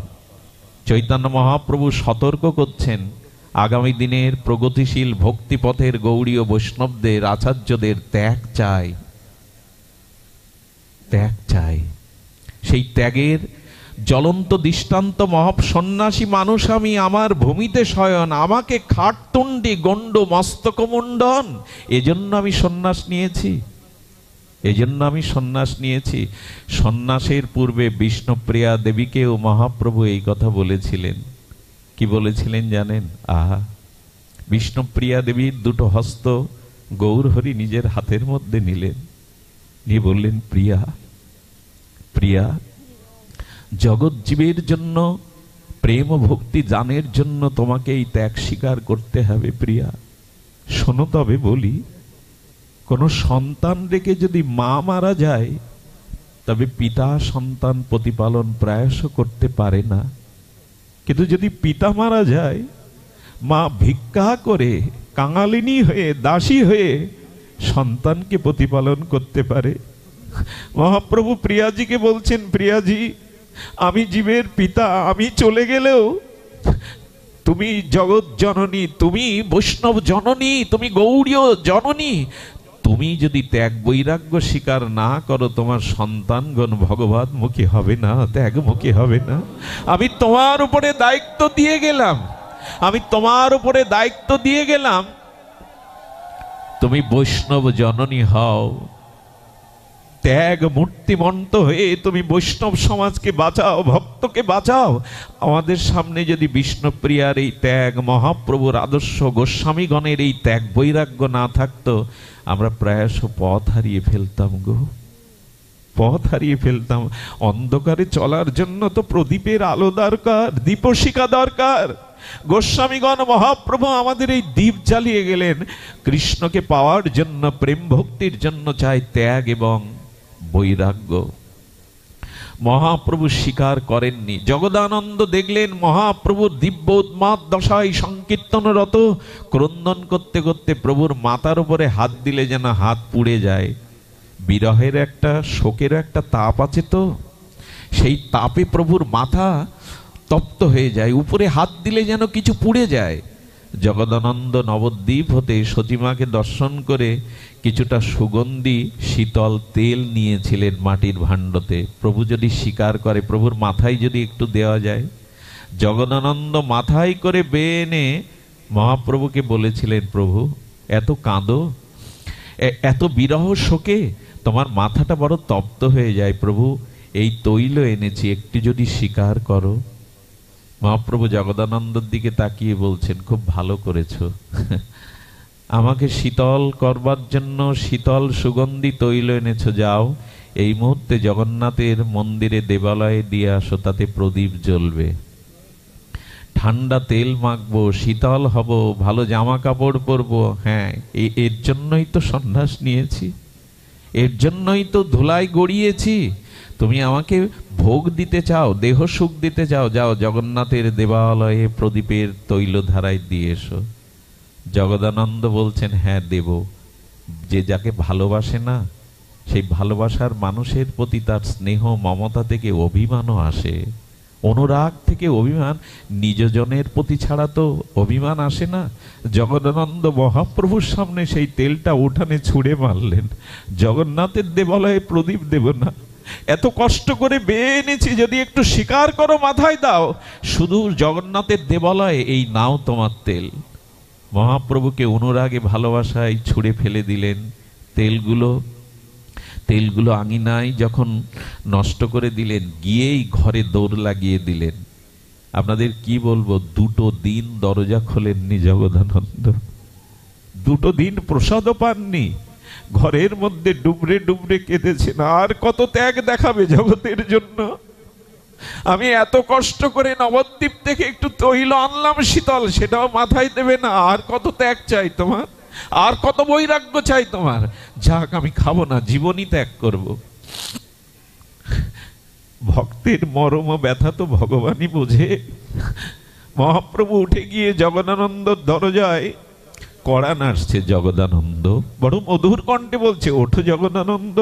চৈতন্য মহাপ্রভু সতর্ক করছেন, আগামী দিনের প্রগতিশীল ভক্তিপথের গৌড়ীয় বৈষ্ণবদের আচার্যদের ত্যাগ চাই, ত্যাগ চাই। সেই ত্যাগের জ্বলন্ত দৃষ্টান্ত মহা সন্ন্যাসী মানুষ আমি, আমার ভূমিতে শয়ন, আমাকে খাটতুণ্ডি গণ্ড মস্তকমণ্ডন, এজন্য আমি সন্ন্যাস নিয়েছি, এজন্য আমি সন্ন্যাস নিয়েছি। সন্ন্যাসের পূর্বে বিষ্ণুপ্রিয়া দেবীকেও মহাপ্রভু এই কথা বলেছিলেন। কি বলেছিলেন জানেন? আহা, বিষ্ণুপ্রিয়া দেবীর দুটো হস্ত গৌরহরি নিজের হাতের মধ্যে নিলেন, নিয়ে বললেন, প্রিয়া প্রিয়া, জগৎ জীবের জন্য প্রেম ও ভক্তি দানের জন্য তোমাকে এই ত্যাগ স্বীকার করতে হবে। প্রিয়া শোনো, তবে বলি, কোন সন্তান রেখে যদি মা মারা যায়, তবে পিতা সন্তান প্রতিপালন প্রায়শ করতে পারে না। কিন্তু যদি পিতা মারা যায়, মা ভিক্ষা করে কাঙালিনী হয়ে দাসী হয়ে সন্তানকে প্রতিপালন করতে পারে। মহাপ্রভু প্রিয়াজিকে বলছেন, প্রিয়াজি, আমি জীবের পিতা, আমি চলে গেলেও তুমি জগৎ জননী, তুমি বৈষ্ণব জননী, তুমি গৌড়ীয় জননী, তুমি যদি ত্যাগ বৈরাগ্য স্বীকার না করো, তোমার সন্তানগণ ভগবতমুখী হবে না, ত্যাগমুখী হবে না। আমি তোমার উপরে দায়িত্ব দিয়ে গেলাম, আমি তোমার উপরে দায়িত্ব দিয়ে গেলাম, তুমি বৈষ্ণব জননী হও, ত্যাগ মূর্তিমন্ত হয়ে তুমি বৈষ্ণব সমাজকে বাঁচাও, ভক্তকে বাঁচাও। আমাদের সামনে যদি বিষ্ণুপ্রিয়ার এই ত্যাগ, মহাপ্রভুর আদর্শ, গোস্বামীগণের এই ত্যাগ বৈরাগ্য না থাকতো, আমরা প্রায়শ পথ হারিয়ে ফেলতাম গো, পথ হারিয়ে ফেলতাম। অন্ধকারে চলার জন্য তো প্রদীপের আলো দরকার, দীপশিখা দরকার। গোস্বামীগণ মহাপ্রভু আমাদের এই দীপ জ্বালিয়ে গেলেন। কৃষ্ণকে পাওয়ার জন্য, প্রেম ভক্তির জন্য চাই ত্যাগ এবং বৈরাগ্য। মহাপ্রভু স্বীকার করেননি। জগদানন্দ দেখলেন মহাপ্রভুর দিব্য উন্মাদ দশায় সংকীর্তনরত, ক্রন্দন করতে করতে প্রভুর মাথার উপরে হাত দিলে যেন হাত পুড়ে যায়। বিরহের একটা, শোকের একটা তাপ আছে তো, সেই তাপে প্রভুর মাথা তপ্ত হয়ে যায়, উপরে হাত দিলে যেন কিছু পুড়ে যায়। জগদানন্দ নবদ্বীপ হতে সতীমাকে দর্শন করে কিছুটা সুগন্ধি শীতল তেল নিয়েছিলেন মাটির ভাণ্ডতে। প্রভু যদি স্বীকার করে, প্রভুর মাথায় যদি একটু দেওয়া যায়। জগদানন্দ মাথায় করে বেয়ে এনে মহাপ্রভুকে বলেছিলেন, প্রভু এত কাঁদো, এত বিরহ শোকে তোমার মাথাটা বড় তপ্ত হয়ে যায়, প্রভু এই তৈল এনেছি, একটু যদি স্বীকার করো। মহাপ্রভু জগদানন্দর দিকে তাকিয়ে বলছেন, খুব ভালো করেছো, আমাকে শীতল করবার জন্য শীতল সুগন্ধি তৈল এনেছো, যাও এই মুহূর্তে জগন্নাথের মন্দিরে দেবালয়ে দিয়ে আসো, তাতে প্রদীপ জ্বলবে। ঠান্ডা তেল মাখবো, শীতল হব, ভালো জামা কাপড় পরবো। হ্যাঁ, এর জন্যই তো সন্ন্যাস নিয়েছি, এর জন্যই তো ধুলায় গড়িয়েছি। তুমি আমাকে ভোগ দিতে চাও, দেহ সুখ দিতে চাও, যাও জগন্নাথের দেবালয়ে প্রদীপের তৈলধারায় দিয়ে এসো। জগদানন্দ বলছেন, হ্যাঁ দেব। যে যাকে ভালোবাসে না, সেই ভালোবাসার মানুষের প্রতি তার স্নেহ মমতা থেকে অভিমানও আসে, অনুরাগ থেকে অভিমান, নিজজনের প্রতি ছাড়া তো অভিমান আসে না। জগদানন্দ মহাপ্রভুর সামনে সেই তেলটা উঠানে ছুঁড়ে মারলেন। জগন্নাথের দেবালয়ে প্রদীপ দেব না, এত কষ্ট করে বেয়ে এনেছি, যদি একটু স্বীকার করো মাথায় দাও, শুধু জগন্নাথের দেবালয়ে এই নাও তোমার তেল। মহাপ্রভুকে অনুরাগে ভালোবাসায় ছুঁড়ে ফেলে দিলেন। তেলগুলো আঙিনায় যখন নষ্ট করে দিলেন, গিয়েই ঘরে দৌড় লাগিয়ে দিলেন। আপনাদের কি বলবো, 2 দিন দরজা খোলেননি জগদানন্দ, 2 দিন প্রসাদও পাননি, ঘরের মধ্যে ডুবরে ডুবরে কেঁদেছেন। আর কত ত্যাগ দেখাবে জগতের জন্য? আমি এত কষ্ট করে নবদ্বীপ থেকে একটু তৈল আনলাম শীতল, সেটাও মাথায় দেবে না। আর কত ত্যাগ চাই তোমার, আর কত বৈরাগ্য চাই তোমার? যাক, আমি খাবো না, জীবনই ত্যাগ করব। ভক্তের মরম ও ব্যথা তো ভগবানই বোঝে। মহাপ্রভু উঠে গিয়ে জগদানন্দর দরজায় কড়া নাড়ছে। জগদানন্দ বড় মধুর কণ্ঠে বলছে, ওঠো জগদানন্দ,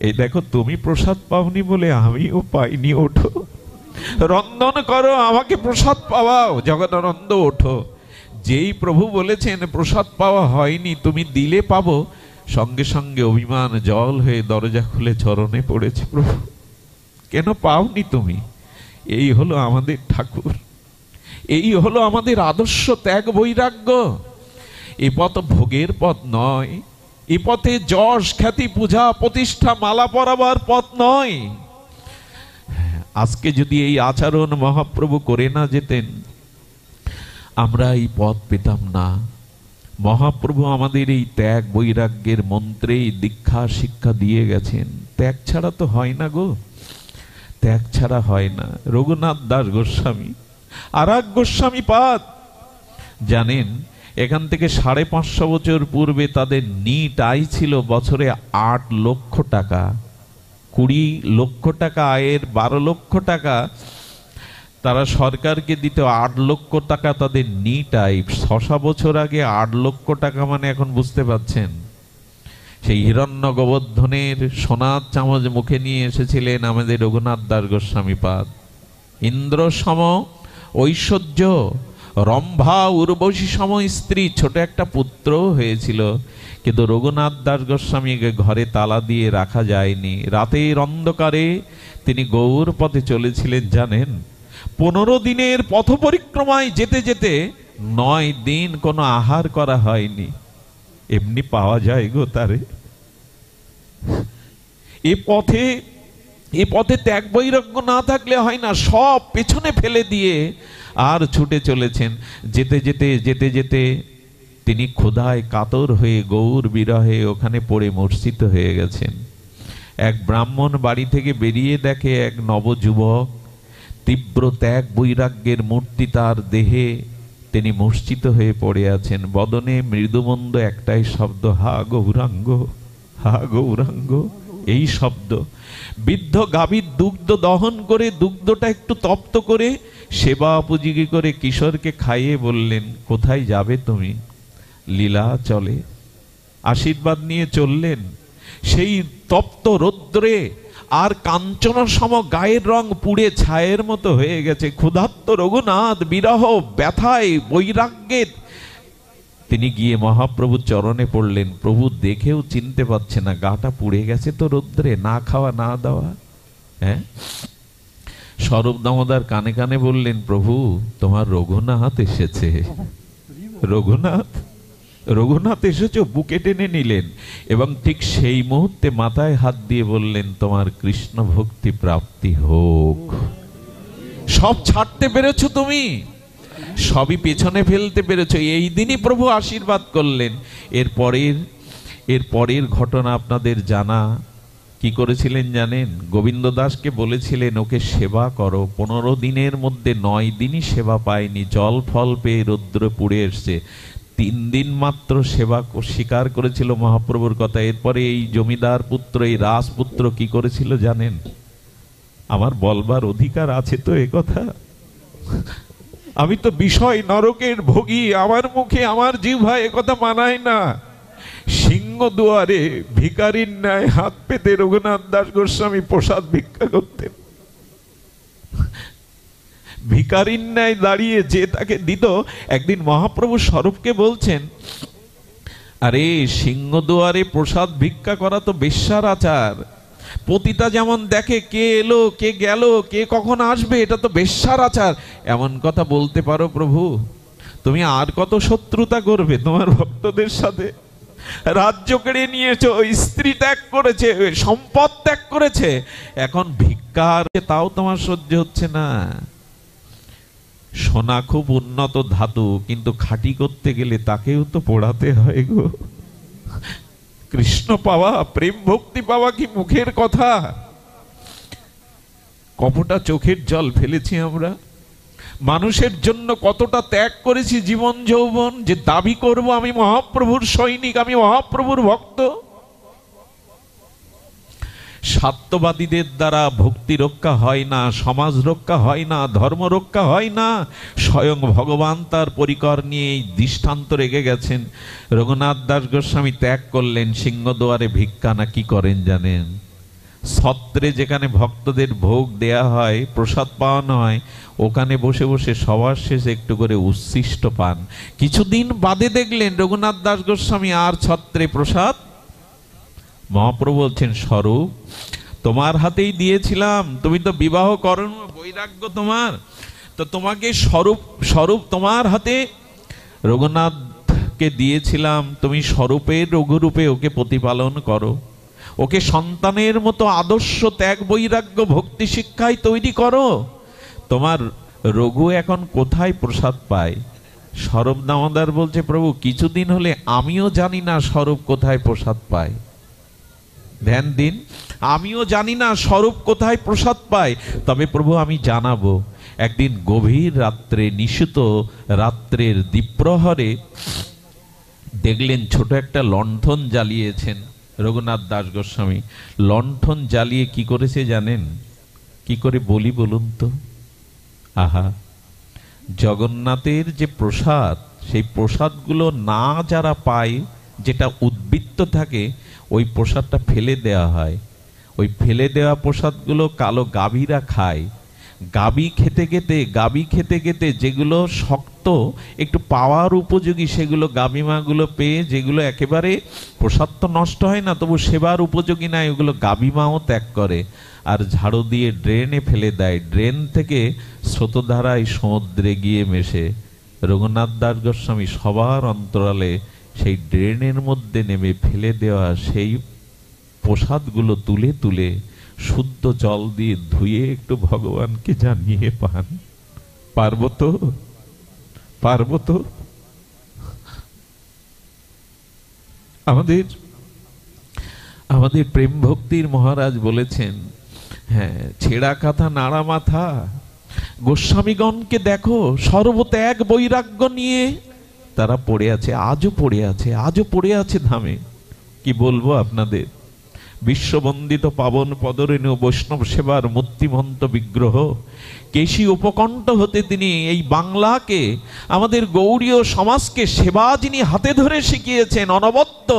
এই দেখো তুমি প্রসাদ পাওনি বলে আমিও পাইনি, ওঠো, রন্ধন করো, আমাকে প্রসাদ পাওয়াও। জগদানন্দ ওঠো। যেই প্রভু বলেছেন প্রসাদ পাওয়া হয়নি, তুমি দিলে পাবো, সঙ্গে সঙ্গে অভিমান জল হয়ে দরজা খুলে চরণে পড়েছে। প্রভু, কেন পাওনি তুমি? এই হলো আমাদের ঠাকুর, এই হলো আমাদের আদর্শ ত্যাগ বৈরাগ্য। এ পথ ভোগের পথ নয়, এ পথে যশ খ্যাতি পূজা প্রতিষ্ঠা মালা পরাবার পথ নয়। আজকে যদি এই আচরণ মহাপ্রভু করে না যেতেন, আমরা এই পথ পেতাম না। মহাপ্রভু আমাদের এই ত্যাগ বৈরাগ্যের মন্ত্রেই দীক্ষা শিক্ষা দিয়ে গেছেন। ত্যাগ ছাড়া তো হয় না গো, ত্যাগ ছাড়া হয় না। রঘুনাথ দাস গোস্বামী, আরাক গোস্বামী পাদ, জানেন এখান থেকে 550 বছর পূর্বে তাদের নিট আয় ছিল বছরে 8 লক্ষ টাকা। 20 লক্ষ টাকা আয়ের 12 লক্ষ টাকা তারা সরকারকে দিত, 8 লক্ষ টাকা তাদের নিট আয়। 6 বছর আগে 8 লক্ষ টাকা মানে এখন বুঝতে পাচ্ছেন। সেই হিরণ্য গোবর্ধনের সোনার চামচ মুখে নিয়ে এসেছিলেন আমাদের রঘুনাথ দাস গোস্বামী পাদ। ইন্দ্র সম ঐশ্বর্য, রম্ভা উর্বশী সম স্ত্রী, ছোট একটা পুত্র হয়েছিল, কিন্তু রঘুনাথ দাস গোস্বামীকে ঘরে তালা দিয়ে রাখা যায়নি। রাতের অন্ধকারে তিনি গৌর পথে চলেছিলেন। জানেন, 15 দিনের পথ পরিক্রমায় যেতে যেতে 9 দিন কোনো আহার করা হয়নি। এমনি পাওয়া যায় গো তারে? এ পথে ত্যাগ বৈরাগ্য না থাকলে হয় না। সব পেছনে ফেলে দিয়ে আর ছুটে চলেছেন। যেতে যেতে যেতে যেতে তিনি ক্ষুধায় কাতর হয়ে গৌর বিরহে ওখানে পড়ে মূর্ছিত হয়ে গেছেন। এক ব্রাহ্মণ বাড়ি থেকে বেরিয়ে দেখে এক নবযুবক, তীব্র ত্যাগ বৈরাগ্যের মূর্তি তার দেহে, তিনি মূর্ছিত হয়ে পড়ে আছেন। বদনে মৃদুমন্দ একটাই শব্দ, হা গৌরাঙ্গ, হা গৌরাঙ্গ। এই শব্দ। বৃদ্ধ গাভীর দুগ্ধ দহন করে, দুগ্ধটা একটু তপ্ত করে সেবা পুজিগি করে কিশোরকে খাইয়ে বললেন, কোথায় যাবে তুমি? লীলা চলে। আশীর্বাদ নিয়ে চললেন। সেই তপ্ত রৌদ্রে আর কাঞ্চনা সম গায়ের রং পুড়ে ছায়ের মতো হয়ে গেছে। ক্ষুধার্ত রঘুনাথ বিরহ ব্যথায় বৈরাগ্যের তিনি গিয়ে মহাপ্রভুর চরণে পড়লেন। প্রভু দেখেও চিনতে পারছে না, গাটা পুড়ে গেছে তো রৌদ্রে, না খাওয়া না দেওয়া। হ্যাঁ, স্বরূপ দামোদর কানে কানে বললেন, প্রভু তোমার রঘুনাথ এসেছে। রঘুনাথ এসেছো, বুকে টেনে নিলেন এবং ঠিক সেই মুহূর্তে মাথায় হাত দিয়ে বললেন, তোমার কৃষ্ণ ভক্তি প্রাপ্তি হোক। সব ছাড়তে পেরেছো তুমি, সবই পেছনে ফেলতে পেরেছো। এই দিনই প্রভু আশীর্বাদ করলেন। এর পরের ঘটনা আপনাদের জানা। কি করেছিলেন জানেন? গোবিন্দ দাসকে বলেছিলেন ওকে সেবা করো। 15 দিনের মধ্যে 9 দিনই সেবা পায়নি। জল ফল পেয়ে রৌদ্র পুড়ে এসছে। 3 দিন মাত্র সেবা স্বীকার করেছিল মহাপ্রভুর কথা। এরপরে এই জমিদার পুত্র, এই রাজপুত্র কি করেছিল জানেন? আমার বলবার অধিকার আছে তো এ কথা? আমি তো বিষয় নরকের ভোগী, আমার মুখে আমার জিহ্বায় একথা মানায় না। সিংহ দুয়ারে ভিখারির ন্যায় হাত পেতে রঘুনাথ দাস গোস্বামী প্রসাদ ভিক্ষা করতেন। ভিখারির ন্যায় দাঁড়িয়ে যে তাকে দিত। একদিন মহাপ্রভু স্বরূপকে বলছেন, আরে সিংহদুয়ারে প্রসাদ ভিক্ষা করা তো বেশ্যার আচার। পতিতা যেমন দেখে কে এলো কে গেল কে কখন আসবে, এটা তো বেশ্যার আচার। এমন কথা বলতে পারো প্রভু? তুমি আর কত শত্রুতা করবে তোমার ভক্তদের সাথে? রাজ্য কেড়ে নিয়েছ, স্ত্রী ত্যাগ করেছে, সম্পদ ত্যাগ করেছে, এখন ভিক্ষার তাও তোমার সহ্য হচ্ছে না। সোনা খুব উন্নত ধাতু, কিন্তু খাঁটি করতে গেলে তাকেও তো পোড়াতে হয় গো। কৃষ্ণ পাওয়া, প্রেম ভক্তি পাওয়া কি মুখের কথা? কতটা চোখের জল ফেলেছি আমরা, মানুষের জন্য কতটা ত্যাগ করেছি জীবন যৌবন, যে দাবি করব আমি মহাপ্রভুর সৈনিক, আমি মহাপ্রভুর ভক্ত। সাত্যবাদীদের দ্বারা ভক্তি রক্ষা হয় না, সমাজ রক্ষা হয় না, ধর্ম রক্ষা হয় না। স্বয়ং ভগবান তার পরিকর নিয়ে এই দৃষ্টান্ত রেখে গেছেন। রঘুনাথ দাস গোস্বামী ত্যাগ করলেন, সিংহদুয়ারে ভিক্ষা না কি করেন জানেন? ছত্রে যেখানে ভক্তদের ভোগ দেয়া হয়, প্রসাদ পাওয়ানো হয়, ওখানে বসে বসে সবার শেষে একটু করে উচ্ছিষ্ট পান। কিছুদিন বাদে দেখলেন রঘুনাথ দাস গোস্বামী আর ছত্রে প্রসাদ। মহাপ্রভু বলছেন, স্বরূপ তোমার হাতেই দিয়েছিলাম, তুমি তো বিবাহ করো, বৈরাগ্য তোমার, তো তোমাকে স্বরূপ তোমার হাতে রঘুনাথকে দিয়েছিলাম, তুমি স্বরূপের রঘুরূপে ওকে প্রতিপালন করো, ওকে সন্তানের মতো আদর্শ ত্যাগ বৈরাগ্য ভক্তি শিক্ষায় তৈরি করো। তোমার রঘু এখন কোথায় প্রসাদ পায়? স্বরূপ দামোদর বলছে, প্রভু কিছুদিন হলে আমিও জানি না স্বরূপ কোথায় প্রসাদ পায়। ধ্যান দিন, আমিও জানি না স্বরূপ কোথায় প্রসাদ পায়, তবে প্রভু আমি জানাবো। একদিন গভীর রাত্রে, নিশিত রাত্রের দ্বীপ্রহরে দেখলেন ছোট একটা লণ্ঠন জ্বালিয়েছেন রঘুনাথ দাস গোস্বামী। লণ্ঠন জ্বালিয়ে কি করেছে জানেন? কি করে বলি বলুন তো? আহা, জগন্নাথের যে প্রসাদ, সেই প্রসাদগুলো না যারা পায়, যেটা উদ্বৃত্ত থাকে, ওই প্রসাদটা ফেলে দেওয়া হয়। ওই ফেলে দেওয়া প্রসাদগুলো কালো গাভীরা খায়। গাভী খেতে খেতে যেগুলো শক্ত, একটু পাওয়ার উপযোগী, সেগুলো গাভী মাগুলো পেয়ে, যেগুলো একেবারে প্রসাদ তো নষ্ট হয় না, তবু সেবার উপযোগী নয়, ওগুলো গাভী মাও ত্যাগ করে আর ঝাড়ু দিয়ে ড্রেনে ফেলে দেয়। ড্রেন থেকে স্রোতধারায় সমুদ্রে গিয়ে মেশে। রঘুনাথ দাস গোস্বামী সবার অন্তরালে সেই ড্রেনের মধ্যে নেমে ফেলে দেওয়া সেই প্রসাদগুলো তুলে তুলে শুদ্ধ জল দিয়ে ধুয়ে একটু ভগবানকে জানিয়ে পান। পারবো তো? পারবো তো? আমাদের প্রেম ভক্তির মহারাজ বলেছেন, হ্যাঁ, ছেঁড়া কাঁথা নাড়া মাথা। গোস্বামীগণকে দেখো, সর্বত্যাগ বৈরাগ্য নিয়ে তারা পড়ে আছে, আজও পড়ে আছে ধামে। কি বলবো আপনাদের? বিশ্ববন্দিত পাবন পদরেণু বৈষ্ণব সেবার মূর্তিমন্ত বিগ্রহ, কেশী উপকণ্ঠ হতে তিনি এই বাংলাকে, আমাদের গৌড়ীয় সমাজকে সেবা যিনি হাতে ধরে শিখিয়েছেন। অনবদ্য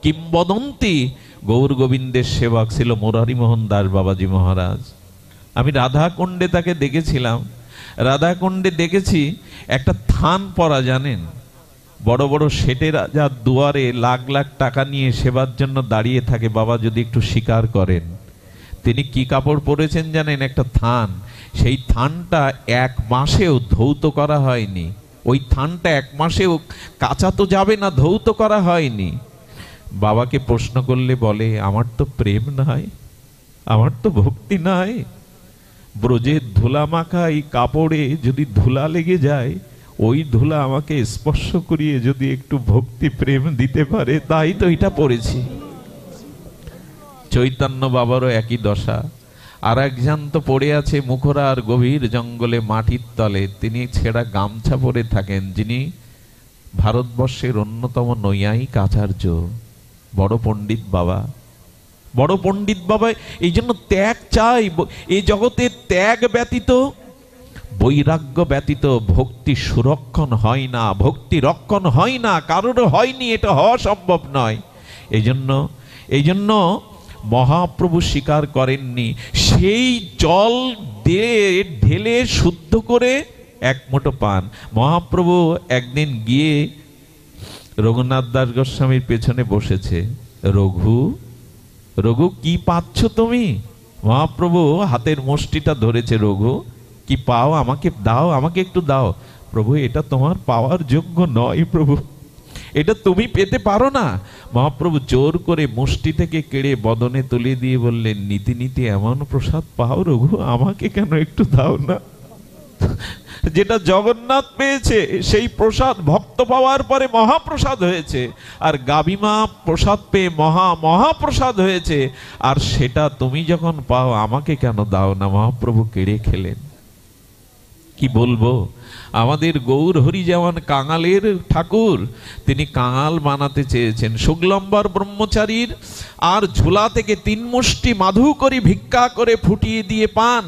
কিংবদন্তি গৌর গোবিন্দের সেবক ছিল মুরারি মোহন দাস বাবাজি মহারাজ। আমি রাধাকুণ্ডে তাকে দেখেছিলাম। রাধাকুণ্ডে দেখেছি একটা থান পরা, জানেন, বড় বড় শেঠেরা যার দুয়ারে লাখ লাখ টাকা নিয়ে সেবার জন্য দাঁড়িয়ে থাকে, বাবা যদি একটু স্বীকার করেন। তিনি কি কাপড় পরেছেন জানেন? একটা থান। সেই থানটা 1 মাসেও ধৌত করা হয়নি। ওই থানটা 1 মাসেও কাঁচা তো যাবে না, ধৌত করা হয়নি। বাবাকে প্রশ্ন করলে বলে, আমার তো প্রেম নাই, আমার তো ভক্তি নাই। ব্রজের ধুলা মাখা এই কাপড়ে যদি ধুলা লেগে যায়, ওই ধুলা আমাকে স্পর্শ করিয়ে যদি একটু ভক্তি প্রেম দিতে পারে, তাই তো এটা পড়েছি। চৈতন্য বাবারও একই দশা। আর একজন তো পড়ে আছে মুখরা আর গভীর জঙ্গলে মাটির তলে। তিনি ছেঁড়া গামছা পরে থাকেন, যিনি ভারতবর্ষের অন্যতম নৈয়ায়িক আচার্য, বড় পণ্ডিত বাবা। বড় পণ্ডিত বাবা এই জন্য ত্যাগ চাই। এই জগতে ত্যাগ ব্যতীত, বৈরাগ্য ব্যতীত ভক্তি সুরক্ষণ হয় না, ভক্তি রক্ষণ হয় না, কারোর হয়নি, এটা হওয়া সম্ভব নয়। এই জন্য মহাপ্রভু স্বীকার করেননি। সেই জল দিয়ে ঢেলে শুদ্ধ করে এক মুঠো পান। মহাপ্রভু একদিন গিয়ে রঘুনাথ দাস গোস্বামীর পেছনে বসেছে। রঘু, রঘু কি পাচ্ছ তুমি? মহাপ্রভু হাতের মুষ্টিটা ধরেছে। রঘু কি পাও? আমাকে দাও, আমাকে একটু দাও। প্রভু এটা তোমার পাওয়ার যোগ্য নয় প্রভু, এটা তুমি পেতে পারো না। মহাপ্রভু জোর করে মুষ্টি থেকে কেড়ে বদনে তুলে দিয়ে বললেন, নীতি নীতি এমন প্রসাদ পাও রঘু, আমাকে কেন একটু দাও না? যেটা জগন্নাথ পেয়েছে সেই প্রসাদ ভক্ত পাওয়ার পরে মহাপ্রসাদ হয়েছে, আর গাবিমা প্রসাদ পেয়ে মহাপ্রসাদ হয়েছে, আর সেটা তুমি যখন পাও আমাকে কেন দাও না? মহাপ্রভু কেড়ে খেলেন। কি বলবো, আমাদের গৌর হরি যেমন কাঙালের ঠাকুর, তিনি কাঙাল বানাতে চেয়েছেন। শুক্লম্বর ব্রহ্মচারীর আর ঝোলা থেকে 3 মুষ্টি মাধুকরী ভিক্ষা করে ফুটিয়ে দিয়ে পান,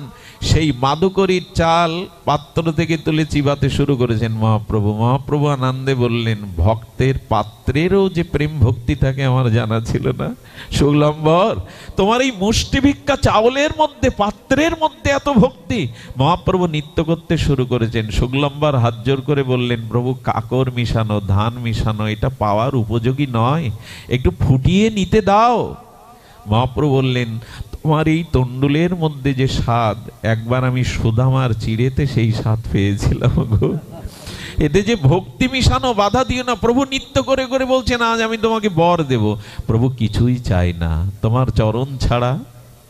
সেই মাধুকরীর চাল পাত্র থেকে তুলে চিবাতে শুরু করেছেন মহাপ্রভু। মহাপ্রভু আনন্দে বললেন, ভক্তের পাত্রেরও যে প্রেম ভক্তি থাকে আমার জানা ছিল না। শুক্লম্বর, তোমার এই মুষ্টি ভিক্ষা চাউলের মধ্যে, পাত্রের মধ্যে এত ভক্তি। মহাপ্রভু নৃত্য করতে শুরু করেছেন। শুক্লম্বর হাত জোর করে বললেন, প্রভু কাকর মিশানো, ধান মিশানো এটা পাওয়ার উপযোগী নয়, একটু ফুটিয়ে নিতে দাও। মহাপ্রভু বললেন, তোমার এই তন্ডুলের মধ্যে যে স্বাদ, একবার আমি সুদামার চিড়েতে সেই স্বাদ পেয়েছিলাম গো, এতে যে ভক্তি মিশানো, বাধা দিও না। প্রভু নৃত্য করে করে বলছেন, আজ আমি তোমাকে বর দেব। প্রভু কিছুই চাই না, তোমার চরণ ছাড়া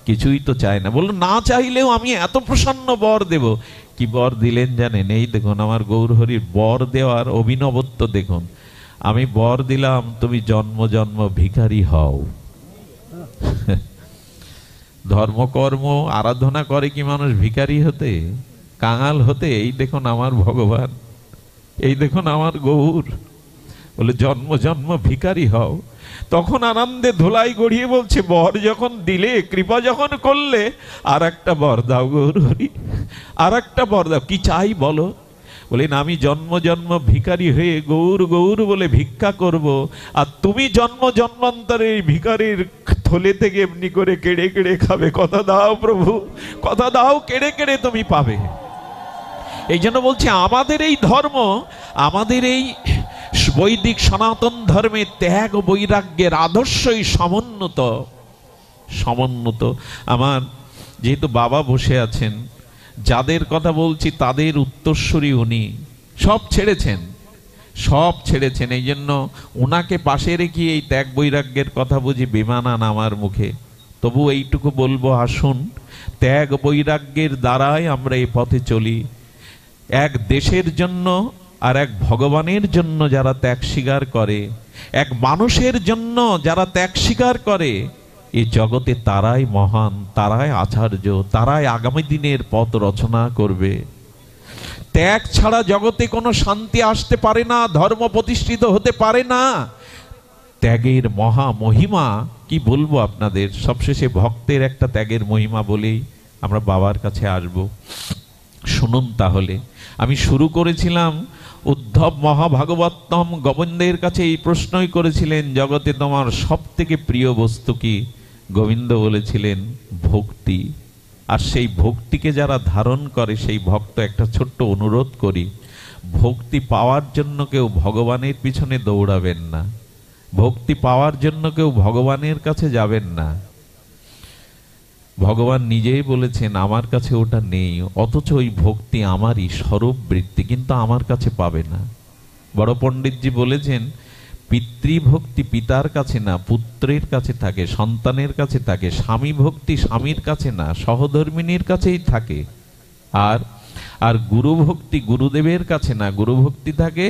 কিছুই তো চাই না। বললো, না চাইলেও আমি এত প্রসন্ন বর দেব। কি বর দিলেন জানেন? এই দেখুন আমার গৌরহরির বর দেওয়ার অভিনবত্ব দেখুন। আমি বর দিলাম, তুমি জন্ম জন্ম ভিখারি হও। ধর্মকর্ম আরাধনা করে কি মানুষ ভিখারি হতে, কাঙাল হতে? এই দেখুন আমার ভগবান, এই দেখুন আমার গৌর, বলে জন্ম জন্ম ভিখারি হও। তখন আনন্দে ধুলাই গড়িয়ে বলছে, বর যখন দিলে, কৃপা যখন করলে, আর একটা বর দাও গৌর হরি, আর একটা বর দাও। কি চাই বলো? বলেন, আমি জন্ম জন্ম ভিখারি হয়ে গৌর গৌর বলে ভিক্ষা করব, আর তুমি জন্ম জন্মান্তরে ভিখারির থলে থেকে এমনি করে কেড়ে কেড়ে খাবে। কথা দাও প্রভু, কথা দাও, কেড়ে কেড়ে তুমি পাবে। এই জন্য বলছি, আমাদের এই ধর্ম, আমাদের এই বৈদিক সনাতন ধর্মে ত্যাগ বৈরাগ্যের আদর্শই সমুন্নত। আমার যেহেতু বাবা বসে আছেন, যাদের কথা বলছি তাদের উত্তরসূরি উনি, সব ছেড়েছেন। এই জন্য ওনাকে পাশে রেখে এই ত্যাগ বৈরাগ্যের কথা বুঝি বেমানান আমার মুখে। তবু এইটুকু বলবো, আসুন ত্যাগ বৈরাগ্যের দ্বারাই আমরা এই পথে চলি। এক দেশের জন্য আর এক ভগবানের জন্য যারা ত্যাগ স্বীকার করে, এক মানুষের জন্য যারা ত্যাগ স্বীকার করে, এই জগতে তারাই মহান, তারাই আচার্য, তারাই আগামী দিনের পথ রচনা করবে। ত্যাগ ছাড়া জগতে কোনো শান্তি আসতে পারে না, ধর্ম প্রতিষ্ঠিত হতে পারে না। ত্যাগের মহা মহিমা কি বলবো আপনাদের। সবশেষে ভক্তের একটা ত্যাগের মহিমা বলেই আমরা বাবার কাছে আসব। শুনুন তাহলে। আমি শুরু করেছিলাম, উদ্ধব মহাভাগবতম গোবিন্দের কাছে এই প্রশ্নই করেছিলেন, জগতে তোমার সব থেকে প্রিয় বস্তু কি? গোবিন্দ বলেছিলেন ভক্তি। আর সেই ভক্তিকে যারা ধারণ করে, সেই ভক্ত, একটা ছোট্ট অনুরোধ করি, ভক্তি পাওয়ার জন্য কেউ ভগবানের পিছনে দৌড়াবেন না, ভক্তি পাওয়ার জন্য কেউ ভগবানের কাছে যাবেন না। ভগবান নিজেই বলেছেন, আমার কাছে ওটা নেই, অথচ ওই ভক্তি আমারই স্বরূপ বৃত্তি, কিন্তু আমার কাছে পাবে না। বড় পণ্ডিতজি বলেছেন, পিতৃভক্তি পিতার কাছে না, পুত্রের কাছে থাকে, সন্তানের কাছে থাকে। স্বামী ভক্তি স্বামীর কাছে না, সহধর্মিনীর কাছেই থাকে। আর গুরু ভক্তি গুরুদেবের কাছে না, গুরু ভক্তি থাকে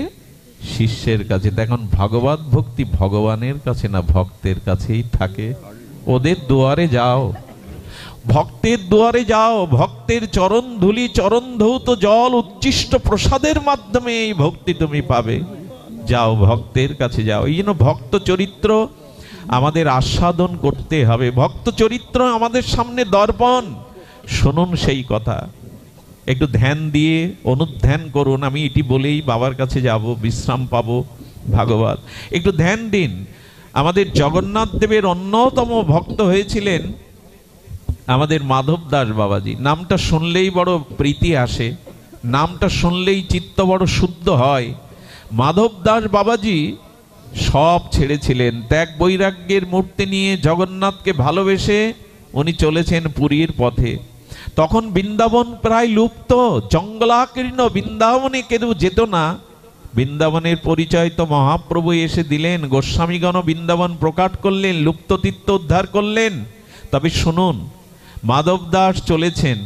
শিষ্যের কাছে। দেখুন, ভগবত ভক্তি ভগবানের কাছে না, ভক্তের কাছেই থাকে। ওদের দুয়ারে যাও, ভক্তের দুয়ারে যাও, ভক্তের চরণ ধুলি, চরণ ধৌত জল, উচ্ছিষ্ট প্রসাদের মাধ্যমে এই ভক্তি তুমি পাবে। যাও, ভক্তের কাছে যাও। এই জন্য ভক্ত চরিত্র আমাদের আস্বাদন করতে হবে। ভক্ত চরিত্র আমাদের সামনে দর্পণ। শুনুন সেই কথা, একটু ধ্যান দিয়ে অনুধ্যান করুন। আমি এটি বলেই বাবার কাছে যাব, বিশ্রাম পাবো। ভাগবত একটু ধ্যান দিন। আমাদের জগন্নাথ দেবের অন্যতম ভক্ত হয়েছিলেন আমাদের মাধব দাস বাবাজি। নামটা শুনলেই বড় প্রীতি আসে, নামটা শুনলেই চিত্ত বড় শুদ্ধ হয়। মাধব দাস বাবাজি সব ছেড়েছিলেন, ত্যাগ বৈরাগ্যের মূর্তি নিয়ে জগন্নাথকে ভালোবেসে উনি চলেছেন পুরীর পথে। তখন বৃন্দাবন প্রায় লুপ্ত, জঙ্গলাকীর্ণ, বৃন্দাবনে কেউ যেত না। বৃন্দাবনের পরিচয় তো মহাপ্রভু এসে দিলেন, গোস্বামীগণ বৃন্দাবন প্রকাট করলেন, লুপ্ত তীর্থ উদ্ধার করলেন। তবে শুনুন, মাধব দাস চলেছেন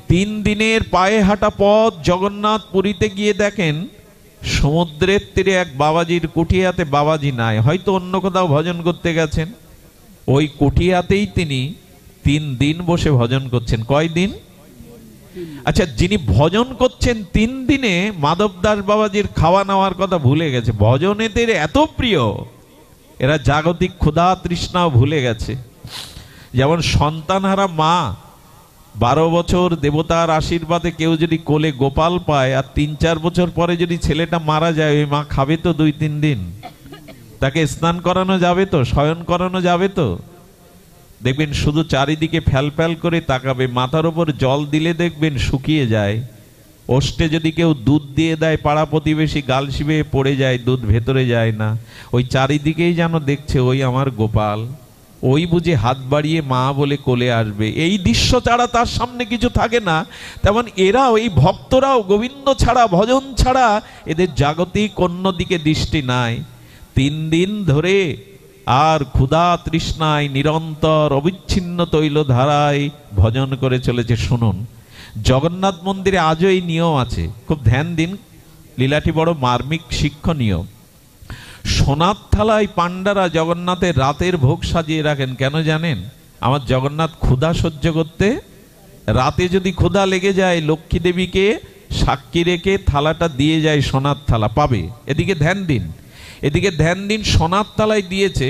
3 দিনের পায়ে হাঁটা পথ। জগন্নাথ পুরীতে গিয়ে দেখেন সমুদ্রের তীরে এক বাবাজির কুটিয়াতে বাবাজি নাই, হয়তো অন্য কোথাও ভজন করতে গেছেন। ওই কুটিয়াতেই তিনি 3 দিন বসে ভজন করছেন। কয় দিন? আচ্ছা, যিনি ভজন করছেন 3 দিনে মাধব দাস বাবাজির খাওয়া নেওয়ার কথা ভুলে গেছে। ভজন এদের এত প্রিয়, এরা জাগতিক ক্ষুধা তৃষ্ণাও ভুলে গেছে। যেমন সন্তানহারা মা 12 বছর দেবতার আশীর্বাদে কেউ যদি কোলে গোপাল পায়, আর 3-4 বছর পরে যদি ছেলেটা মারা যায়, ওই মা খাবে তো 2-3 দিন? তাকে স্নান করানো যাবে তো? শয়ন করানো যাবে তো? দেখবেন শুধু চারিদিকে ফ্যাল ফ্যাল করে তাকাবে, মাথার ওপর জল দিলে দেখবেন শুকিয়ে যায়। ওষ্ঠে যদি কেউ দুধ দিয়ে দেয়, পাড়া প্রতিবেশী গাল শিবে পড়ে যায়, দুধ ভেতরে যায় না। ওই চারিদিকেই যেন দেখছে ওই আমার গোপাল, ওই বুঝে হাত বাড়িয়ে মা বলে কোলে আসবে। এই দৃশ্য ছাড়া তার সামনে কিছু থাকে না। তেমন এরা, ওই ভক্তরাও গোবিন্দ ছাড়া, ভজন ছাড়া এদের জাগতিক অন্যদিকে দৃষ্টি নাই। 3 দিন ধরে আর ক্ষুধা তৃষ্ণায় নিরন্তর অবিচ্ছিন্ন তৈল ধারায় ভজন করে চলেছে। শুনুন, জগন্নাথ মন্দিরে আজও এই নিয়ম আছে, খুব ধ্যান দিন, লীলাটি বড় মার্মিক শিক্ষণীয়। সোনার থালায় পাণ্ডারা জগন্নাথের রাতের ভোগ সাজিয়ে রাখেন। কেন জানেন? আমার জগন্নাথ ক্ষুধা সহ্য করতে, রাতে যদি ক্ষুধা লেগে যায়, লক্ষ্মী দেবীকে সাক্ষী রেখে থালাটা দিয়ে যায়, সোনার থালা পাবে। এদিকে ধ্যান দিন, এদিকে ধ্যান দিন। সোনার থালায় দিয়েছে,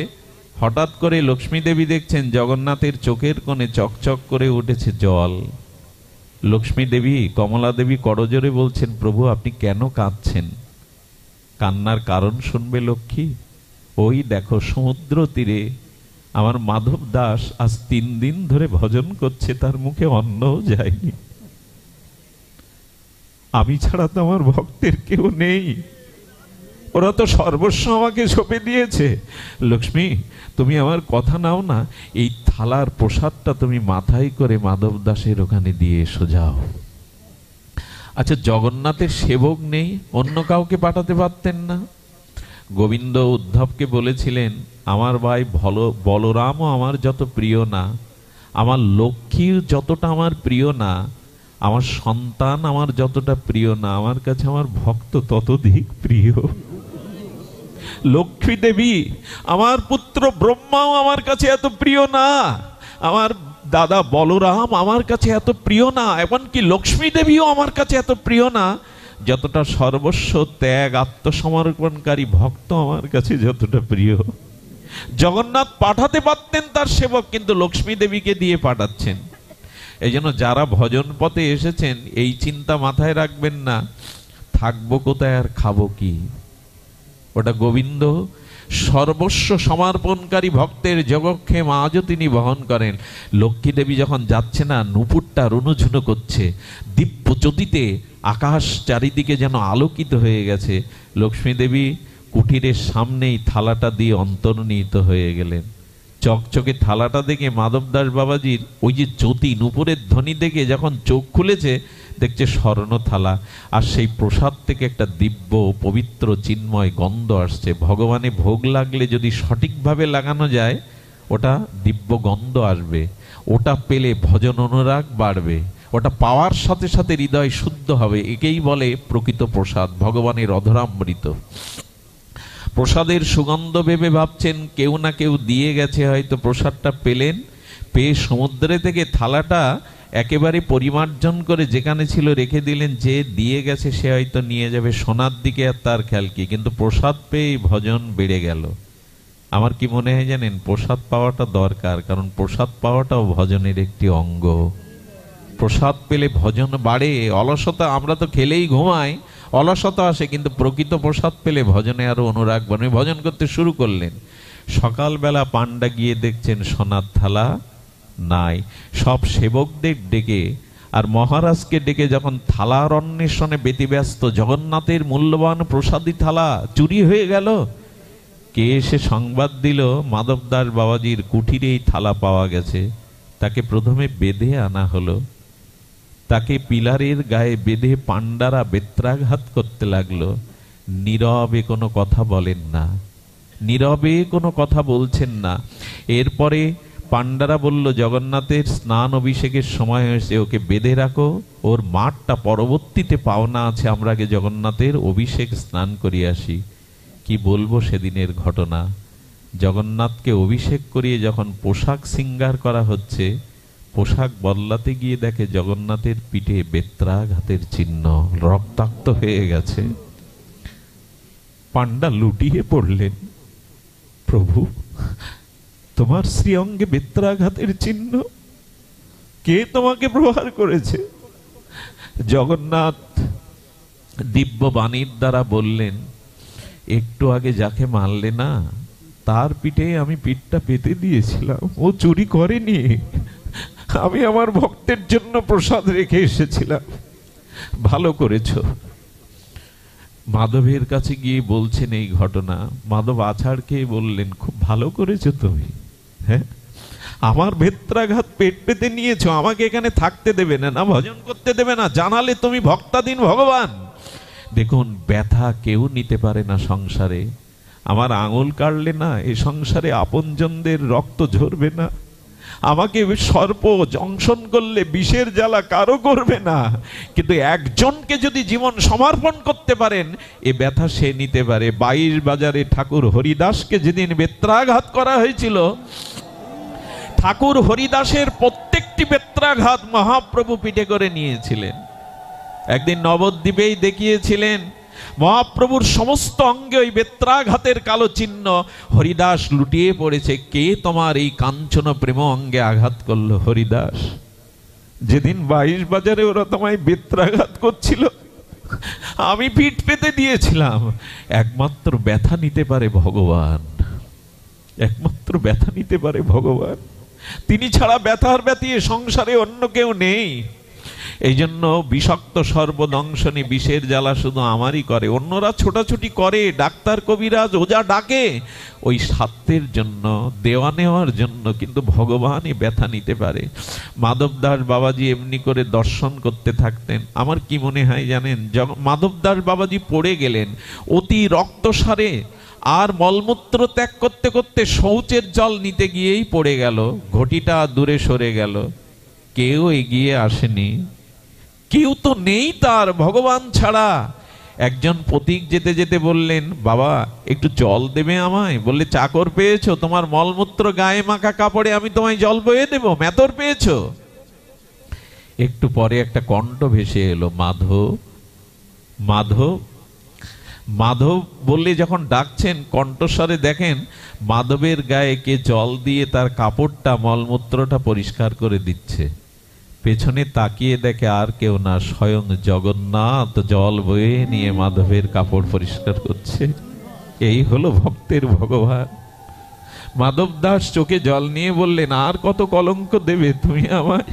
হঠাৎ করে লক্ষ্মী দেবী দেখছেন জগন্নাথের চোখের কোণে চকচক করে উঠেছে জল। লক্ষ্মী দেবী, কমলা দেবী করজোরে বলছেন, প্রভু আপনি কেন কাঁদছেন? কান্নার কারণ শুনবে লক্ষ্মী? ওই দেখো সমুদ্র তীরে আমার মাধব দাস আজ 3 দিন ধরে ভজন করছে, তার মুখে অন্নও যায়নি। আমি ছাড়া তো আমার ভক্তের কেউ নেই, ওরা তো সর্বস্ব আমাকে সঁপে দিয়েছে। লক্ষ্মী, তুমি আমার কথা নাও না, এই থালার প্রসাদটা তুমি মাথায় করে মাধব দাসের ওখানে দিয়ে এসো, যাও। আচ্ছা, জগন্নাথের সেবক নেই, অন্য কাউকে পাঠাতে পারতেন না? গোবিন্দ উদ্ধবকে বলেছিলেন, আমার ভাই বলরামও আমার যত প্রিয় না, আমার লক্ষ্মী যতটা আমার প্রিয় না, আমার সন্তান আমার যতটা প্রিয় না, আমার কাছে আমার ভক্ত ততোধিক প্রিয়। লক্ষ্মী দেবী, আমার পুত্র ব্রহ্মাও আমার কাছে এত প্রিয় না, আমার দাদা বলরাম আমার কাছে এত প্রিয় না, এমনকি লক্ষ্মী দেবীও আমার কাছে এত প্রিয় না, যতটা সর্বস্ব ত্যাগ আত্মসমর্পণকারী ভক্ত আমার কাছে যতটা প্রিয়। জগন্নাথ পাঠাতে পারতেন তার সেবক, কিন্তু লক্ষ্মী দেবীকে দিয়ে পাঠাচ্ছেন। এই জন্য যারা ভজন পথে এসেছেন, এই চিন্তা মাথায় রাখবেন না, থাকবো কোথায় আর খাবো কি। ওটা গোবিন্দ সর্বস্ব সমর্পণকারী ভক্তের যোগক্ষেম আজও তিনি বহন করেন। লক্ষ্মী দেবী যখন যাচ্ছে না, নুপুরটা রুনুঝুনো করছে, দিব্য জ্যোতিতে আকাশ চারিদিকে যেন আলোকিত হয়ে গেছে। লক্ষ্মী দেবী কুটিরের সামনেই থালাটা দিয়ে অন্তর্নিহিত হয়ে গেলেন। চকচকে থালাটা দেখে মাধব দাস বাবাজির ওই যে জ্যোতি, নুপুরের ধ্বনি দেখে যখন চোখ খুলেছে, দেখছে স্বর্ণ থালা, আর সেই প্রসাদ থেকে একটা দিব্য পবিত্র চিন্ময় গন্ধ আসছে। ভগবানে ভোগ লাগলে যদি সঠিকভাবে লাগানো যায়, ওটা দিব্য গন্ধ আসবে, ওটা পেলে ভজন অনুরাগ বাড়বে, ওটা পাওয়ার সাথে সাথে হৃদয় শুদ্ধ হবে। একেই বলে প্রকৃত প্রসাদ, ভগবানের অধরামৃত। প্রসাদের সুগন্ধ ভেবে ভাবছেন কেউ না কেউ দিয়ে গেছে, হয়তো প্রসাদটা পেলেন, পেয়ে সমুদ্রে থেকে থালাটা একেবারে পরিমার্জন করে যেখানে ছিল রেখে দিলেন। যে দিয়ে গেছে সে হয়তো নিয়ে যাবে, সোনার দিকে আর তার খেয়াল কি, কিন্তু প্রসাদ পেয়ে ভজন বেড়ে গেল। আমার কি মনে হয় জানেন, প্রসাদ পাওয়াটা দরকার, কারণ প্রসাদ পাওয়াটাও ভজনের একটি অঙ্গ। প্রসাদ পেলে ভজন বাড়ে। অলসতা, আমরা তো খেলেই ঘুমাই, অলসতা আসে, কিন্তু প্রকৃত প্রসাদ পেলে ভজনে আরো অনুরাগ বাড়ে। ভজন করতে শুরু করলেন। সকালবেলা পান্ডা গিয়ে দেখছেন সোনার থালা নাই। সব সেবকদের ডেকে আর মহারাজকে ডেকে যখন থালার অন্বেষণে ব্যতিব্যস্ত, জগন্নাথের মূল্যবান প্রসাদী থালা চুরি হয়ে গেল, কে এসে সংবাদ দিল মাধবদাস বাবাজির কুঠিরে এই থালা পাওয়া গেছে। তাকে প্রথমে বেঁধে আনা হলো, তাকে পিলারের গায়ে বেঁধে পাণ্ডারা বেত্রাঘাত করতে লাগলো। নীরবে কোনো কথা বলেন না, নীরবে কোনো কথা বলছেন না। এরপরে পাণ্ডারা বলল, জগন্নাথের স্নান অভিষেকের সময় হয়েছে, ওকে বেঁধে রাখো, ওর মাঠটা পরবর্তীতে পাওনা আছে, আমরা আগে জগন্নাথের অভিষেক স্নান করিয়ে আসি। কি বলবো সেদিনের ঘটনা। জগন্নাথকে অভিষেক করিয়ে যখন পোশাক শৃঙ্গার করা হচ্ছে, পোশাক বদলাতে গিয়ে দেখে জগন্নাথের পিঠে বেত্রাঘাতের চিহ্ন, রক্তাক্ত হয়ে গেছে। পাণ্ডা লুটিয়ে পড়লেন, প্রভু তোমার শ্রীঅঙ্গে বেত্রাঘাতের চিহ্ন, কে তোমাকে প্রহার করেছে? জগন্নাথ দিব্য বাণীর দ্বারা বললেন, একটু আগে যাকে মারলে না, তার পিঠে আমি পিঠটা পেতে দিয়েছিলাম, ও চুরি করেনি, আমি আমার ভক্তের জন্য প্রসাদ রেখে এসেছিলাম, ভালো করেছো। মাধবের কাছে গিয়ে বলছেন এই ঘটনা। মাধব আছাড় খেয়ে বললেন, খুব ভালো করেছো তুমি, হ্যাঁ, আমার বেত্রাঘাত পেট পেতে নিয়েছো, আমাকে এখানে থাকতে দেবে না, না ভজন করতে দেবে না, জানালে তুমি ভক্তাধীন ভগবান। দেখুন, ব্যথা কেউ নিতে পারে না সংসারে। আমার আঙুল কাটলে না এ সংসারে আপনজনদের রক্ত ঝরবে না, আমাকে সর্প দংশন করলে বিষের জ্বালা কারো করবে না, কিন্তু একজনকে যদি জীবন সমর্পণ করতে পারেন এ ব্যথা সে নিতে পারে। 22 বাজারে ঠাকুর হরিদাসকে যেদিন বেত্রাঘাত করা হয়েছিল, ঠাকুর হরিদাসের প্রত্যেকটি বেত্রাঘাত মহাপ্রভু পিঠে করে নিয়েছিলেন। একদিন নবদ্বীপেই দেখিয়েছিলেন, মহাপ্রভুর সমস্ত অঙ্গে ওই বেত্রাঘাতের কালো চিহ্ন। হরিদাস লুটিয়ে পড়েছে, কে তোমার এই কাঞ্চন প্রেম অঙ্গে আঘাত করলো? হরিদাস। যেদিন 22 বাজারে ওরা তোমায় বেত্রাঘাত করছিল, আমি পিঠ পেতে দিয়েছিলাম। একমাত্র ব্যথা নিতে পারে ভগবান, একমাত্র ব্যথা নিতে পারে ভগবান। তিনি ছাড়া ব্যথার ব্যথী সংসারে অন্য কেউ নেই। এই জন্য বিষাক্ত সর্বদংশনী বিষের জ্বালা শুধু আমারই করে, অন্যরা ছোটাছুটি করে, ডাক্তার কবিরাজ ওজা ডাকে ওই স্বার্থের জন্য, দেওয়া নেওয়ার জন্য, কিন্তু ভগবানই ব্যথা নিতে পারে। মাধবদাস বাবাজি এমনি করে দর্শন করতে থাকতেন। আমার কি মনে হয় জানেন, মাধবদাস বাবাজি পড়ে গেলেন অতি রক্তসারে, আর মলমূত্র ত্যাগ করতে করতে শৌচের জল নিতে গিয়েই পড়ে গেল, ঘটিটা দূরে সরে গেল, কেউ এগিয়ে আসেনি, কেউ তো নেই তার ভগবান ছাড়া। একজন পথিক যেতে যেতে বললেন, বাবা একটু জল দেবে আমায়? বললে, চাকর পেয়েছো? তোমার মলমূত্র গায়ে মাখা কাপড়ে আমি তোমায় জল বয়ে দেবো? মেতর পেয়েছো? একটু পরে একটা কণ্ঠ ভেসে এলো, মাধব, মাধব, মাধব বললে যখন ডাকছেন, কণ্ঠস্বরে দেখেন মাধবের গায়ে কে জল দিয়ে তার কাপড়টা, মলমূত্রটা পরিষ্কার করে দিচ্ছে। পেছনে তাকিয়ে দেখে আর কেউ না, স্বয়ং জগন্নাথ জল বয়ে নিয়ে মাধবের কাপড় পরিষ্কার করছে। এই হলো ভক্তের ভগবান। মাধব দাস চোখে জল নিয়ে বললেন, আর কত কলঙ্ক দেবে তুমি আমায়?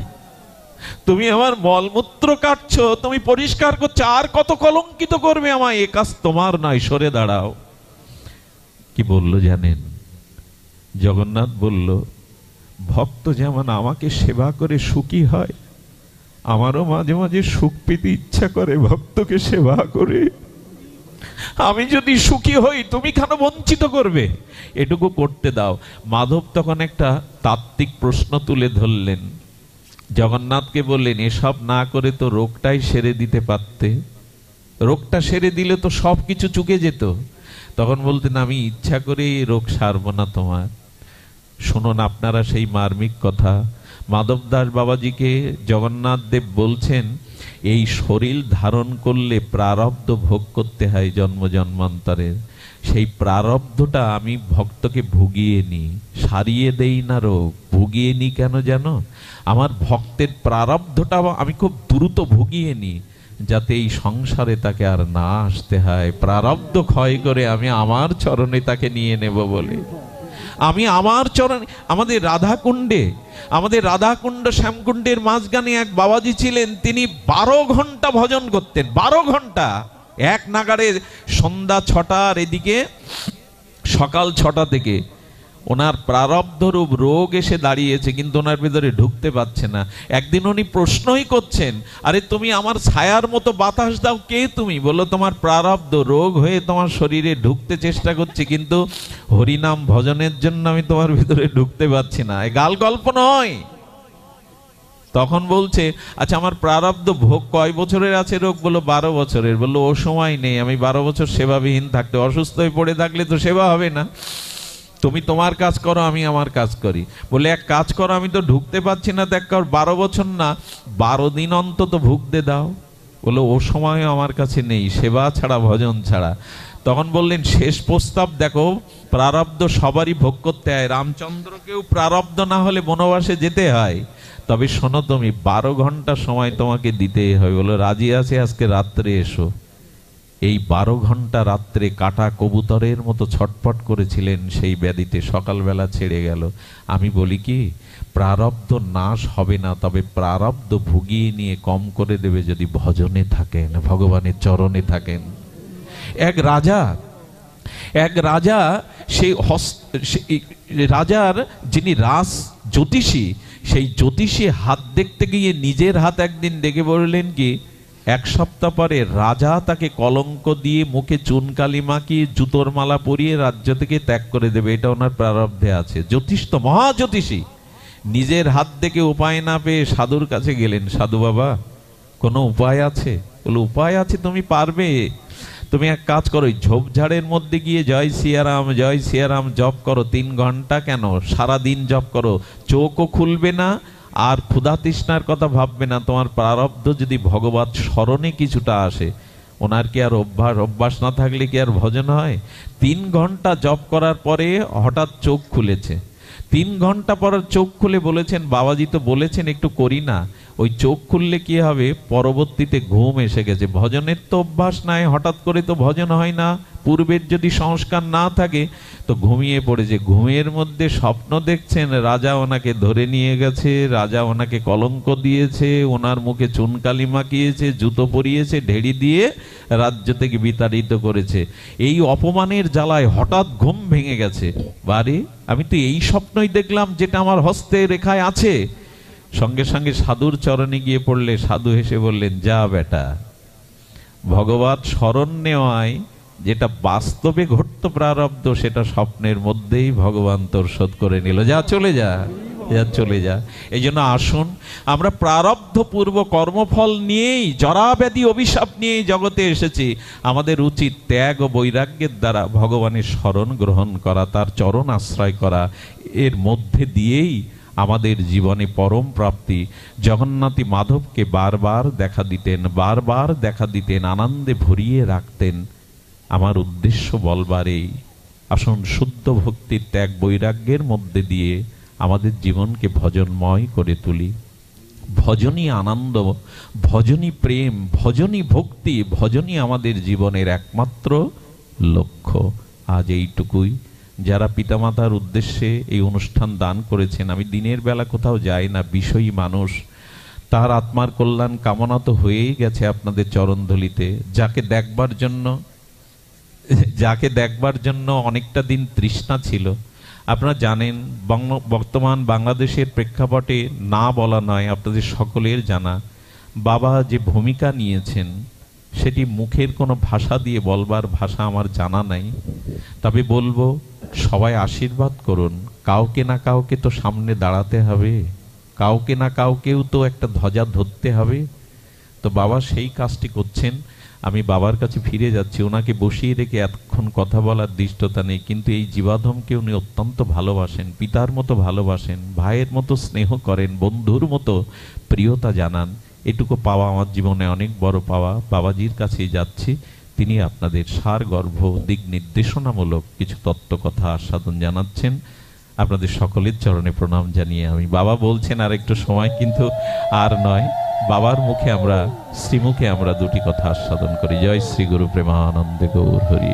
তুমি আমার মলমূত্র কাটছো, তুমি পরিষ্কার করছো, আর কত কলঙ্কিত করবে আমায়? এ কাজ তোমার নয়, সরে দাঁড়াও। কি বলল জানেন? জগন্নাথ বলল, ভক্ত যেমন আমাকে সেবা করে সুখী হয়, আমারও মাঝে মাঝে সুখ পেতে ইচ্ছা করে ভক্তকে সেবা করে। আমি যদি সুখী হই তুমি কেন বঞ্চিত করবে? এটুকু করতে দাও। মাধব তখন একটা তাত্ত্বিক প্রশ্ন তুলে ধরলেন। জগন্নাথকে বললেন, এসব না করে তো রোগটাই সেরে দিতে পারতে, রোগটা সেরে দিলে তো সব কিছু চুকে যেত। তখন বলতেন, আমি ইচ্ছা করে এই রোগ সারবো না তোমার। শুনুন আপনারা সেই মার্মিক কথা। মাধবদাস বাবাজিকে জগন্নাথ দেব বলছেন, এই শরীর ধারণ করলে প্রারব্ধ ভোগ করতে হয় জন্ম জন্মান্তরের। সেই প্রারব্ধটা আমি ভক্তকে ভুগিয়ে নি, সারিয়ে দেই না রোগ, ভুগিয়ে নি কেন জানো? আমার ভক্তের প্রারব্ধটা আমি খুব দ্রুত ভুগিয়ে নি, যাতে এই সংসারে তাকে আর না আসতে হয়। প্রারব্ধ ক্ষয় করে আমি আমার চরণে তাকে নিয়ে নেব বলে। আমি আমার চরণে, আমাদের রাধাকুণ্ড শ্যামকুণ্ডের মাঝখানে এক বাবাজি ছিলেন, তিনি 12 ঘন্টা ভজন করতেন, 12 ঘন্টা এক নাগারে, সন্ধ্যা 6টার এদিকে সকাল 6টা থেকে। ওনার প্রারব্ধরূপ রোগ এসে দাঁড়িয়েছে, কিন্তু ওনার ভিতরে ঢুকতে পারছে না। একদিন উনি প্রশ্নই করছেন, আরে তুমি আমার ছায়ার মতো বাতাস দাও, কে তুমি? বললো, তোমার প্রারব্ধ রোগ হয়ে তোমার শরীরে ঢুকতে চেষ্টা করছে, কিন্তু হরিনাম ভজনের জন্য আমি তোমার ভিতরে ঢুকতে পারছি না। এ গাল গল্প নয়। তখন বলছে, আচ্ছা আমার প্রারব্ধ ভোগ কয় বছরের আছে রোগ? বললো 12 বছরের। বললো, ও সময় নেই, আমি 12 বছর সেবাবিহীন থাকতে, অসুস্থ হয়ে পড়ে থাকলে তো সেবা হবে না। তুমি তোমার কাজ করো, আমি আমার কাজ করি। বলে, এক কাজ করো, আমি তো ঢুকতে পারছি না, দেখ 12 বছর না, 12 দিন অন্তত ভুগতে দাও। বলে, ও সময় আমার কাছে নেই, সেবা ছাড়া ভজন ছাড়া। তখন বললেন, শেষ প্রস্তাব দেখো, প্রারব্ধ সবারই ভোগ করতে হয়, রামচন্দ্রকেও প্রারব্ধ না হলে বনবাসে যেতে হয়। তবে শোনো, তুমি 12 ঘন্টা সময় তোমাকে দিতেই হয়। বলো, রাজি আছে, আজকে রাত্রে এসো। এই 12 ঘন্টা রাত্রে কাটা কবুতরের মতো ছটফট করেছিলেন সেই ব্যাধিতে, সকালবেলা ছেড়ে গেল। আমি বলি কি, প্রারব্ধ নাশ হবে না, তবে প্রারব্ধ ভুগিয়ে নিয়ে কম করে দেবে যদি ভজনে থাকেন, ভগবানের চরণে থাকেন। এক রাজা সেই রাজার যিনি রাজ জ্যোতিষী, সেই জ্যোতিষী হাত দেখতে গিয়ে নিজের হাত একদিন দেখে বললেন কি, 1 সপ্তাহ পরে রাজা তাকে কলঙ্ক দিয়ে মুখে চুনকালি মাখিয়ে জুতোর মালা পরিয়ে রাজ্য থেকে ত্যাগ করে দেবে, এটা ওনার প্রারব্ধে আছে। জ্যোতিষ তো মহাজ্যোতিষী। নিজের হাত দেখে উপায় না পেয়ে সাধুর কাছে গেলেন, সাধু বাবা কোনো উপায় আছে? বলে, উপায় আছে, তুমি পারবে। তুমি এক কাজ করো, ঝোপঝাড়ের মধ্যে গিয়ে জয় সিয়ারাম জপ করো 3 ঘন্টা, কেন সারা দিন জপ করো, চোখও খুলবে না, আর ক্ষুধা তৃষ্ণার কথা ভাববে না। তোমার প্রারব্ধ যদি ভগবত স্মরণে কিছুটা আসে, ওনার কি আর অভ্যাস না থাকলে কি আর ভজন হয়? 3 ঘন্টা জপ করার পরে হঠাৎ চোখ খুলেছে। 3 ঘন্টা পর চোখ খুলে বলেছেন, বাবাজি তো বলেছেন একটু করি না। ওই চোখ খুললে কি হবে, পরবর্তীতে ঘুম এসে গেছে। ভজনের তো অভ্যাস নাই, হঠাৎ করে তো ভজন হয় না, পূর্বের যদি সংস্কার না থাকে তো ঘুমিয়ে পড়েছে। ঘুমের মধ্যে স্বপ্ন দেখছেন, রাজা ওনাকে ধরে নিয়ে গেছে, রাজা ওনাকে কলঙ্ক দিয়েছে, ওনার মুখে চুনকালি মাখিয়েছে, জুতো পরিয়েছে, ঢেড়ি দিয়ে রাজ্য থেকে বিতাড়িত করেছে। এই অপমানের জ্বালায় হঠাৎ ঘুম ভেঙে গেছে। বারে, আমি তো এই স্বপ্নই দেখলাম যেটা আমার হস্তে রেখায় আছে। সঙ্গে সঙ্গে সাধুর চরণে গিয়ে পড়লে সাধু হেসে বললেন, যা বেটা, ভগবত স্মরণ নেওয়ায় যেটা বাস্তবে ঘটত প্রারব্ধ, সেটা স্বপ্নের মধ্যেই ভগবান তোর শোধ করে নিল। যা, চলে যা, চলে যা। এই জন্য আসুন, আমরা প্রারব্ধ পূর্ব কর্মফল নিয়েই, জরাব্যাধি অভিশাপ নিয়েই জগতে এসেছি। আমাদের উচিত ত্যাগ ও বৈরাগ্যের দ্বারা ভগবানের শরণ গ্রহণ করা, তার চরণ আশ্রয় করা। এর মধ্যে দিয়েই আমাদের জীবনে পরম প্রাপ্তি। জগন্নাথী মাধবকে বারবার দেখা দিতেন, আনন্দে ভরিয়ে রাখতেন। আমার উদ্দেশ্য বলবার এই, আসুন শুদ্ধ ভক্তির ত্যাগ বৈরাগ্যের মধ্যে দিয়ে আমাদের জীবনকে ভজনময় করে তুলি। ভজনই আনন্দ, ভজনই প্রেম, ভজনই ভক্তি, ভজনই আমাদের জীবনের একমাত্র লক্ষ্য। আজ এইটুকুই। যারা পিতামাতার উদ্দেশ্যে এই অনুষ্ঠান দান করেছেন, আমি দিনের বেলা কোথাও যাই না, বিষয়ী মানুষ, তার আত্মার কল্যাণ কামনা তো হয়েই গেছে আপনাদের চরণধুলিতে। যাকে দেখবার জন্য অনেকটা দিন তৃষ্ণা ছিল। আপনারা জানেন, বর্তমান বাংলাদেশের প্রেক্ষাপটে না বলা নয়, আপনাদের সকলের জানা, বাবা যে ভূমিকা নিয়েছেন সেটি মুখের কোনো ভাষা দিয়ে বলবার ভাষা আমার জানা নাই। তবে বলবো, সবাই আশীর্বাদ করুন। কাউকে না কাউকে তো সামনে দাঁড়াতে হবে, কাউকে না কাউকেও তো একটা ধ্বজা ধরতে হবে। তো বাবা সেই কাজটি করছেন। আমি বাবার কাছে ফিরে যাচ্ছি। ওনাকে বসিয়ে রেখে এতক্ষণ কথা বলার দৃষ্টতা নেই, কিন্তু এই জীবাধমকে উনি অত্যন্ত ভালোবাসেন, পিতার মতো ভালোবাসেন, ভাইয়ের মতো স্নেহ করেন, বন্ধুর মতো প্রিয়তা জানান। এটুকু পাওয়া আমার জীবনে অনেক বড় পাওয়া। বাবাজির কাছেই যাচ্ছি, তিনি আপনাদের সারগর্ভ দিক নির্দেশনামূলক কিছু তত্ত্ব কথা আস্বাদন জানাচ্ছেন। আপনাদের সকলের চরণে প্রণাম জানিয়ে আমি, বাবা বলছেন আর একটু সময়, কিন্তু আর নয়, বাবার মুখে আমরা, শ্রীমুখে আমরা দুটি কথা আস্বাদন করি। জয় শ্রী গুরু প্রেমানন্দে গৌর হরি।